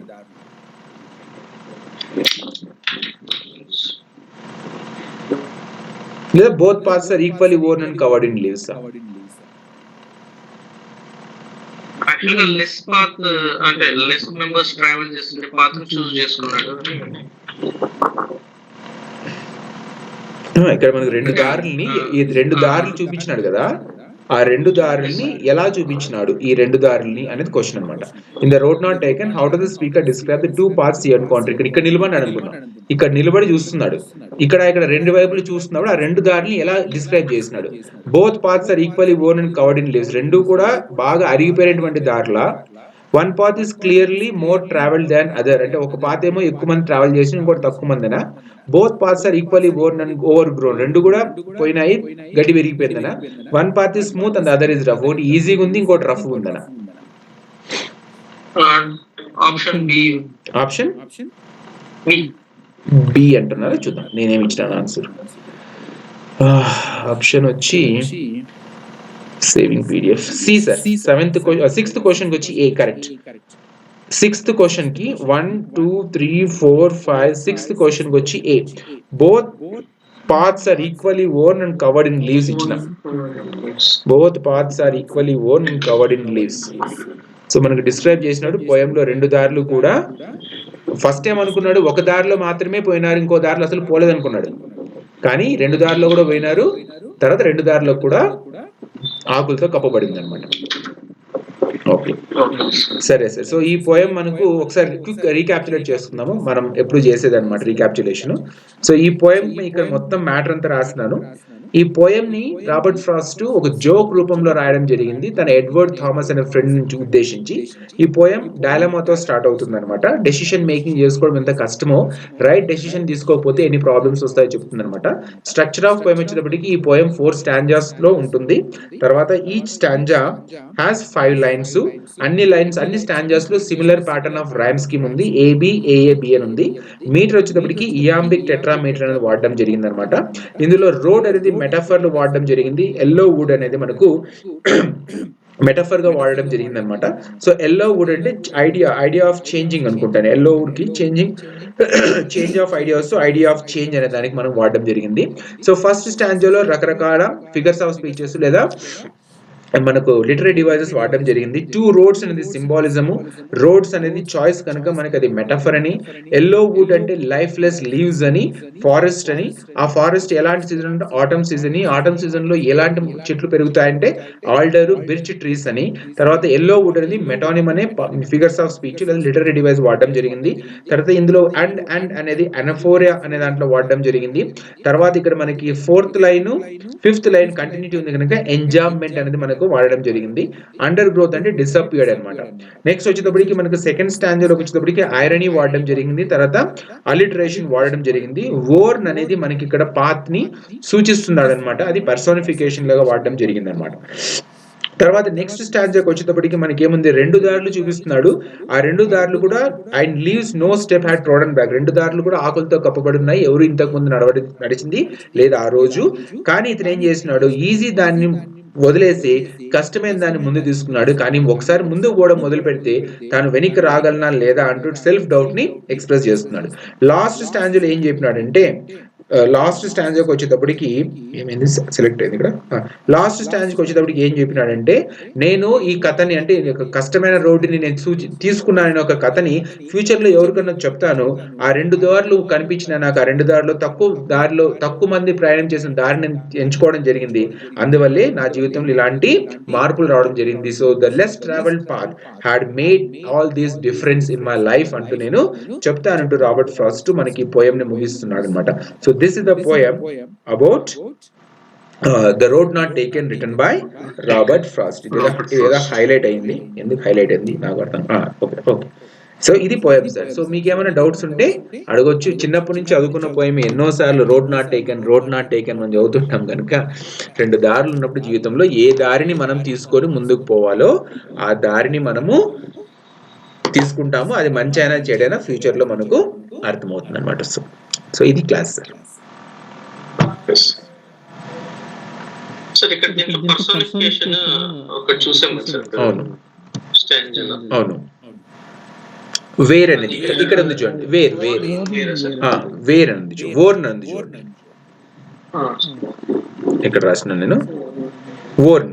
లేదా both paths are equally worn and covered in leaves? యాక్చువల్గా లెస్ పాత్ అంటే లెస్ మెంబర్స్ ట్రావెల్ చేస్తుంటే పాత్ చూస్ చేసుకున్నాడు. ఇక్కడ మనకు రెండు దారులు చూపించినాడు కదా, ఆ రెండు దారుల్ని ఎలా చూపించినాడు, ఈ రెండు దారుల్ని అనేది క్వశ్చన్ అనమాట. In the road not taken how does the speaker describe the two parts he encounter? ఇక్కడ నిలబడి అనుకున్నాం, ఇక్కడ నిలబడి చూస్తున్నాడు, ఇక్కడ రెండు వైపులు చూస్తున్నాడు, ఆ రెండు దారుల్ని ఎలా డిస్క్రైబ్ చేసినాడు? Both parts are equally worn and covered in leaves. రెండు కూడా బాగా అరిగిపోయినటువంటి దారుల, one path is clearly more travel than other, అంటే ఒక పాత్ ఏమో ఎక్కువ మంది ట్రావెల్ చేసి ఇంకోటి తక్కువ మందినా. Both paths are equally worn and overgrown, రెండు కూడా పోయినాయి, గడ్డి పెరిగిపోయిందనా. One path is smooth and other is rough, ఒకటి ఈజీగా ఉంది ఇంకోటి రఫ్ ఉందనా. Option B. ఆప్షన్ బి అంటున్నారా, చూద్దాం నేనేమి ఇచ్చిన ఆన్సర్. ఆప్షన్ వచ్చి saving PDF C sir. Sixth question వచ్చి ఏ కరెక్ట్. సిక్స్త్ క్వశ్చన్ కి 1 2 3 4 5 సిక్స్త్ క్వశ్చన్ వచ్చి A. Both paths are equally worn and covered in leaves ఇచ్చిన. Both paths are equally worn and covered in leaves. So మనకు describe చేసినాడు పోయంలో రెండు దారులు కూడా. ఫస్ట్ టైం అనుకున్నాడు ఒక దారిలో మాత్రమే పోయినారు, ఇంకో దారిలో అసలు పోలేదు అనుకున్నాడు, కానీ రెండు దారిలో కూడా పోయినారు. తర్వాత రెండు దారిలో కూడా ఆకులతో కప్పబడింది అనమాట. ఓకే సరే సార్. సో ఈ పోయం మనకు ఒకసారి క్విక్ రీక్యాప్చులేట్ చేసుకుందాము, మనం ఎప్పుడు చేసేది అనమాట రీక్యాప్చులేషన్. సో ఈ పోయం ఇక్కడ మొత్తం మ్యాటర్ అంతా రాసినాను. ఈ పోయం ని రాబర్ట్ ఫ్రాస్ట్ ఒక జోక్ రూపంలో రాయడం జరిగింది తన ఎడ్వర్డ్ థామస్ అనే ఫ్రెండ్ నుంచి ఉద్దేశించి. ఈ పోయం డైలమాతో స్టార్ట్ అవుతుంది అనమాట. డెసిషన్ మేకింగ్ చేసుకోవడం ఎంత కష్టమో, రైట్ డెసిషన్ తీసుకోకపోతే ఎన్ని ప్రాబ్లమ్స్ వస్తాయో చెప్తుంది అనమాట. స్ట్రక్చర్ ఆఫ్ పోయం వచ్చేటప్పటికి ఈ పోయం 4 స్టాంజాస్ లో ఉంటుంది. తర్వాత ఈచ్ స్టాంజా హ్యాస్ 5 లైన్స్. అన్ని స్టాంజాస్ లో similar pattern of rhyme scheme ఉంది. ఏబి ఏఏబి అని ఉంది. మీటర్ వచ్చేటప్పటికి ఇయాంబిక్ టెట్రామీటర్ అనేది వాడడం జరిగింది అనమాట. ఇందులో రోడ్ అనేది మెటాఫర్ లో వాడడం జరిగింది. ఎల్లో వుడ్ అనేది మనకు మెటాఫర్ గా వాడడం జరిగింది అనమాట. సో ఎల్లో వుడ్ అంటే ఐడియా ఆఫ్ చేంజింగ్ అనుకుంటాను. ఎల్లో వుడ్ కి change of ideas, idea of change అనే దానికి మనం వాడడం జరిగింది. సో ఫస్ట్ స్టాంజాలో రకరకాల ఫిగర్స్ ఆఫ్ స్పీచెస్ లేదా మనకు లిటరీ డివైజెస్ వాడడం జరిగింది. 2 రోడ్స్ అనేది సింబాలిజము, రోడ్స్ అనేది చాయిస్ కనుక మనకి అది మెటాఫర్ అని. ఎల్లో వుడ్ అంటే లైఫ్ లెస్ లీవ్స్ అని, ఫారెస్ట్ అని. ఆ ఫారెస్ట్ ఎలాంటి సీజన్ అంటే ఆటమ్ సీజన్. ఆటమ్ సీజన్ లో ఎలాంటి చెట్లు పెరుగుతాయంటే ఆల్డర్, బిర్చ్ ట్రీస్ అని. తర్వాత ఎల్లో వుడ్ అనేది మెటానిమ్ అనే ఫిగర్స్ ఆఫ్ స్పీచ్ లేదా లిటరీ డివైస్ వాడడం జరిగింది. తర్వాత ఇందులో అండ్ అనేది అనఫోరియా అనే దాంట్లో వాడడం జరిగింది. తర్వాత ఇక్కడ మనకి 4th line 5th line continuity ఉంది కనుక ఎంజాయ్మెంట్ అనేది మనకు వాడడం జరిగింది. అండర్ గ్రోత్ అంటే డిసప్పియర్డ్ అనమాట. నెక్స్ట్ వచ్చేటప్పటికి మనకు సెకండ్ స్టాంజర్లోకి వచ్చేటప్పటికి ఐరనీ వాడడం జరిగింది. తర్వాత అలిటరేషన్ వాడడం జరిగింది. వోర్న్ అనేది మనకి ఇక్కడ పాత్ ని సూచిస్తున్నాడు అనమాట, అది పర్సోనిఫికేషన్ లాగా వాడడం జరిగింది అనమాట. తర్వాత నెక్స్ట్ స్టాంజాకి వచ్చేటప్పటికి మనకి ఏముంది, 2 దారులు చూపిస్తున్నాడు. ఆ 2 దారులు కూడా and leaves no step had trodden back. 2 దారులు కూడా ఆకులతో కప్పబడి ఉన్నాయి, ఎవరు ఇంతకు ముందు నడిచింది లేదా ఆ రోజు. కానీ ఇతను ఏం చేస్తున్నాడు, ఈజీ దాన్ని వదిలేసి కష్టమైన దాన్ని ముందు తీసుకున్నాడు. కానీ ఒకసారి ముందుకు పోవడం మొదలు పెడితే తాను వెనక్కి రాగలనా లేదా అంటూ సెల్ఫ్ డౌట్ ని ఎక్స్ప్రెస్ చేస్తున్నాడు. లాస్ట్ స్టాంజాలో ఏం చెప్పినాడంటే, లాస్ట్ స్టాంజ్కి వచ్చేటప్పటికి ఏమైంది సెలెక్ట్ అయింది ఇక్కడ. లాస్ట్ స్టాంజ్కి వచ్చేటప్పటికి ఏం చెప్పినాడంటే, నేను ఈ కథని అంటే కష్టమైన రోడ్డుని నేను తీసుకున్నానని ఒక కథని ఫ్యూచర్ లో ఎవరికన్నా చెప్తాను. ఆ 2 దారులు కనిపించిన నాకు, ఆ 2 దారిలో తక్కువ మంది ప్రయాణం చేసిన దారిని ఎంచుకోవడం జరిగింది. అందువల్లే నా జీవితంలో ఇలాంటి మార్పులు రావడం జరిగింది. So the less travelled path had made all these difference in my life అంటూ నేను చెప్తానంటూ రాబర్ట్ ఫ్రాస్ట్ మనకి ఈ పోయం ని ముగిస్తున్నాడు అనమాట. So this is the poem about the road not taken written by Robert Frost. ఇదేదో హైలైట్ అయింది, ఎందుకు highlight అయింది నాకు అర్థం. ఓకే సో ఇది పోయం సార్. సో మీకు ఏమైనా డౌట్స్ ఉంటే అడగొచ్చు. చిన్నప్పటి నుంచి చదువుకున్న పోయం ఎన్నోసార్లు రోడ్ నాట్ టేకెన్ మనం చదువుతుంటాం కనుక 2 దారులు ఉన్నప్పుడు జీవితంలో ఏ దారిని మనం తీసుకొని ముందుకు పోవాలో ఆ దారిని మనము తీసుకుంటాము. అది మంచి అయినా చెడైనా ఫ్యూచర్ లో మనకు అర్థమవుతుంది అనమాట. సో ఇది క్లాస్ సార్. సార్ ఇక్కడ దీంట్లో పర్సనిఫికేషన్ ఒకటి చూసాం సార్. అవును అవును. వేర్ అనేది ఇక్కడ ఉంది చూడండి, వేర్ అనేది ఓర్న్ ఉంది చూడండి, ఇక్కడ రాసిన నేను ఓర్న్.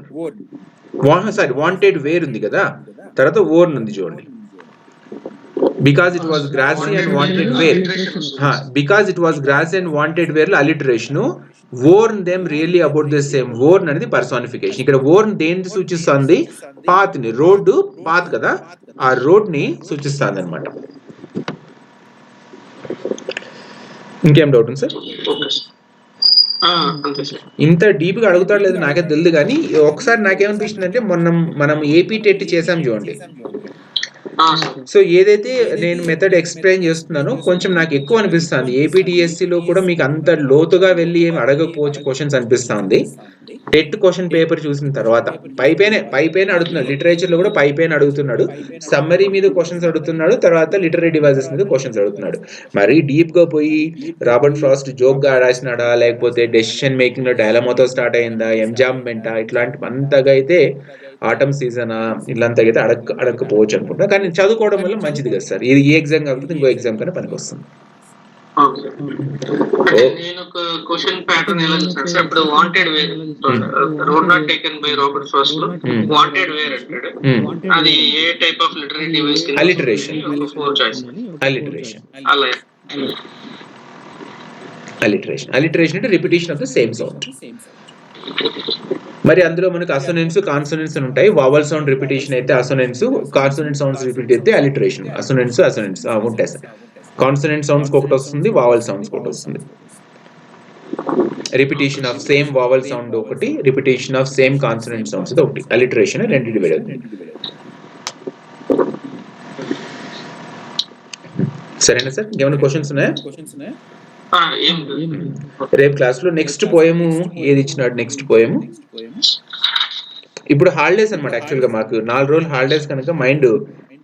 సారీ వాంటెడ్ వేర్ ఉంది కదా, తర్వాత ఓర్న్ ఉంది చూడండి. Because it was grassy and wanted wear. Because it was grassy and wanted wear లో alliteration. Worn them really about the same. Worn అనేది పర్సోనిఫికేషన్. ఇక్కడ worn దేన్ని సూచిస్తుంది, పాత్ ని. రోడ్డు పాత్ కదా, ఆ రోడ్ ని సూచిస్తుంది అనమాట. ఇంకేం డౌట్ ఉంది సార్? ఇంత డీప్ గా అడుగుతాడు లేదు నాకే తెలియదు, కానీ ఒకసారి నాకేమనిపిస్తుంది అంటే మనం ఏపీ టెట్ చేసాం చూడండి, సో ఏదైతే నేను మెథడ్ ఎక్స్ప్లెయిన్ చేస్తున్నానో కొంచెం నాకు ఎక్కువ అనిపిస్తుంది. ఏపీడిఎస్సిలో కూడా మీకు అంత లోతుగా వెళ్ళి ఏమి అడగకపోవచ్చు క్వశ్చన్స్ అనిపిస్తుంది. టెట్ క్వశ్చన్ పేపర్ చూసిన తర్వాత పైపైన అడుగుతున్నాడు. లిటరేచర్ లో కూడా పైపైన అడుగుతున్నాడు. సమ్మరీ మీద క్వశ్చన్స్ అడుగుతున్నాడు. తర్వాత లిటరీ డివైజెస్ మీద క్వశ్చన్స్ అడుగుతున్నాడు. మరీ డీప్ గా పోయి రాబర్ట్ ఫ్రాస్ట్ జోక్ గా రాసినాడా, లేకపోతే డెసిషన్ మేకింగ్ లో డైలమాతో స్టార్ట్ అయిందా, ఎంజామ్మెంటా, ఇట్లాంటి అంతగా అయితే ఆటమ్ సీజనా ఇలాంతా అయితే అడగకపోవచ్చు అనుకుంటా. కానీ చదువుకోవడం వల్ల మంచిది కదా సార్. ఇది ఏ ఎగ్జామ్ కాకపోతే ఇంకో ఎగ్జామ్ కన్నా పనికి వస్తుంది. నేను ఒక క్వశ్చన్ ప్యాటర్న్ ఎలా చూసాను సార్, ఇప్పుడు wanted wear road not taken by Robert Frost లో వాంటెడ్ వేర్ అంటాడు. అది ఏ type of literary device? Alliteration. Four choice. Alliteration. అలా అలిటరేషన్ అంటే repetition of the same sound. మరి అందులో మనకు అసోనెన్స్ కాన్సోనెన్స్ ఉంటాయి. వావల్ సౌండ్ రిపిటేషన్ అయితే అసోనెన్స్, కాన్సోనెంట్ సౌండ్స్ రిపీట్ అయితే అలిటరేషన్. అసోనెన్స్ ఉంటాయి సార్. కాన్సోనెంట్ సౌండ్స్ ఒకటి వస్తుంది, వావల్ సౌండ్స్ ఒకటి వస్తుంది. Repetition of same vowel sound ఒకటి, repetition of same consonant sounds ఒకటి. అలిటరేషన్ రెండు డివైడ్ అవుతుంది. సరేనా సార్? ఇంకేమైనా క్వశ్చన్స్ ఉన్నాయా? రేపు క్లాస్ లో నెక్స్ట్ పోయము ఏది ఇచ్చినాడు? నెక్స్ట్ పోయము ఇప్పుడు హాలిడేస్ అనమాట. యాక్చువల్ గా మాకు 4 రోజులు హాలిడేస్ కనుక మైండ్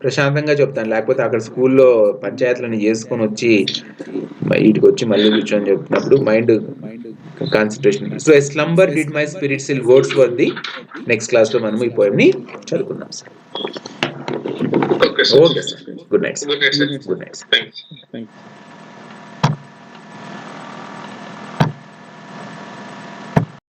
ప్రశాంతంగా చెప్తాను. లేకపోతే అక్కడ స్కూల్లో పంచాయతీలను చేసుకొని వచ్చి వీటికి వచ్చి మళ్ళీ కూర్చొని చెప్తున్నప్పుడు mind concentration. So a slumber did my spirit seal words for the. Next class లో మనం ఈ పోయం ని చదువుకుందాం sir. Okay sir. Good night. Good night sir. Good night.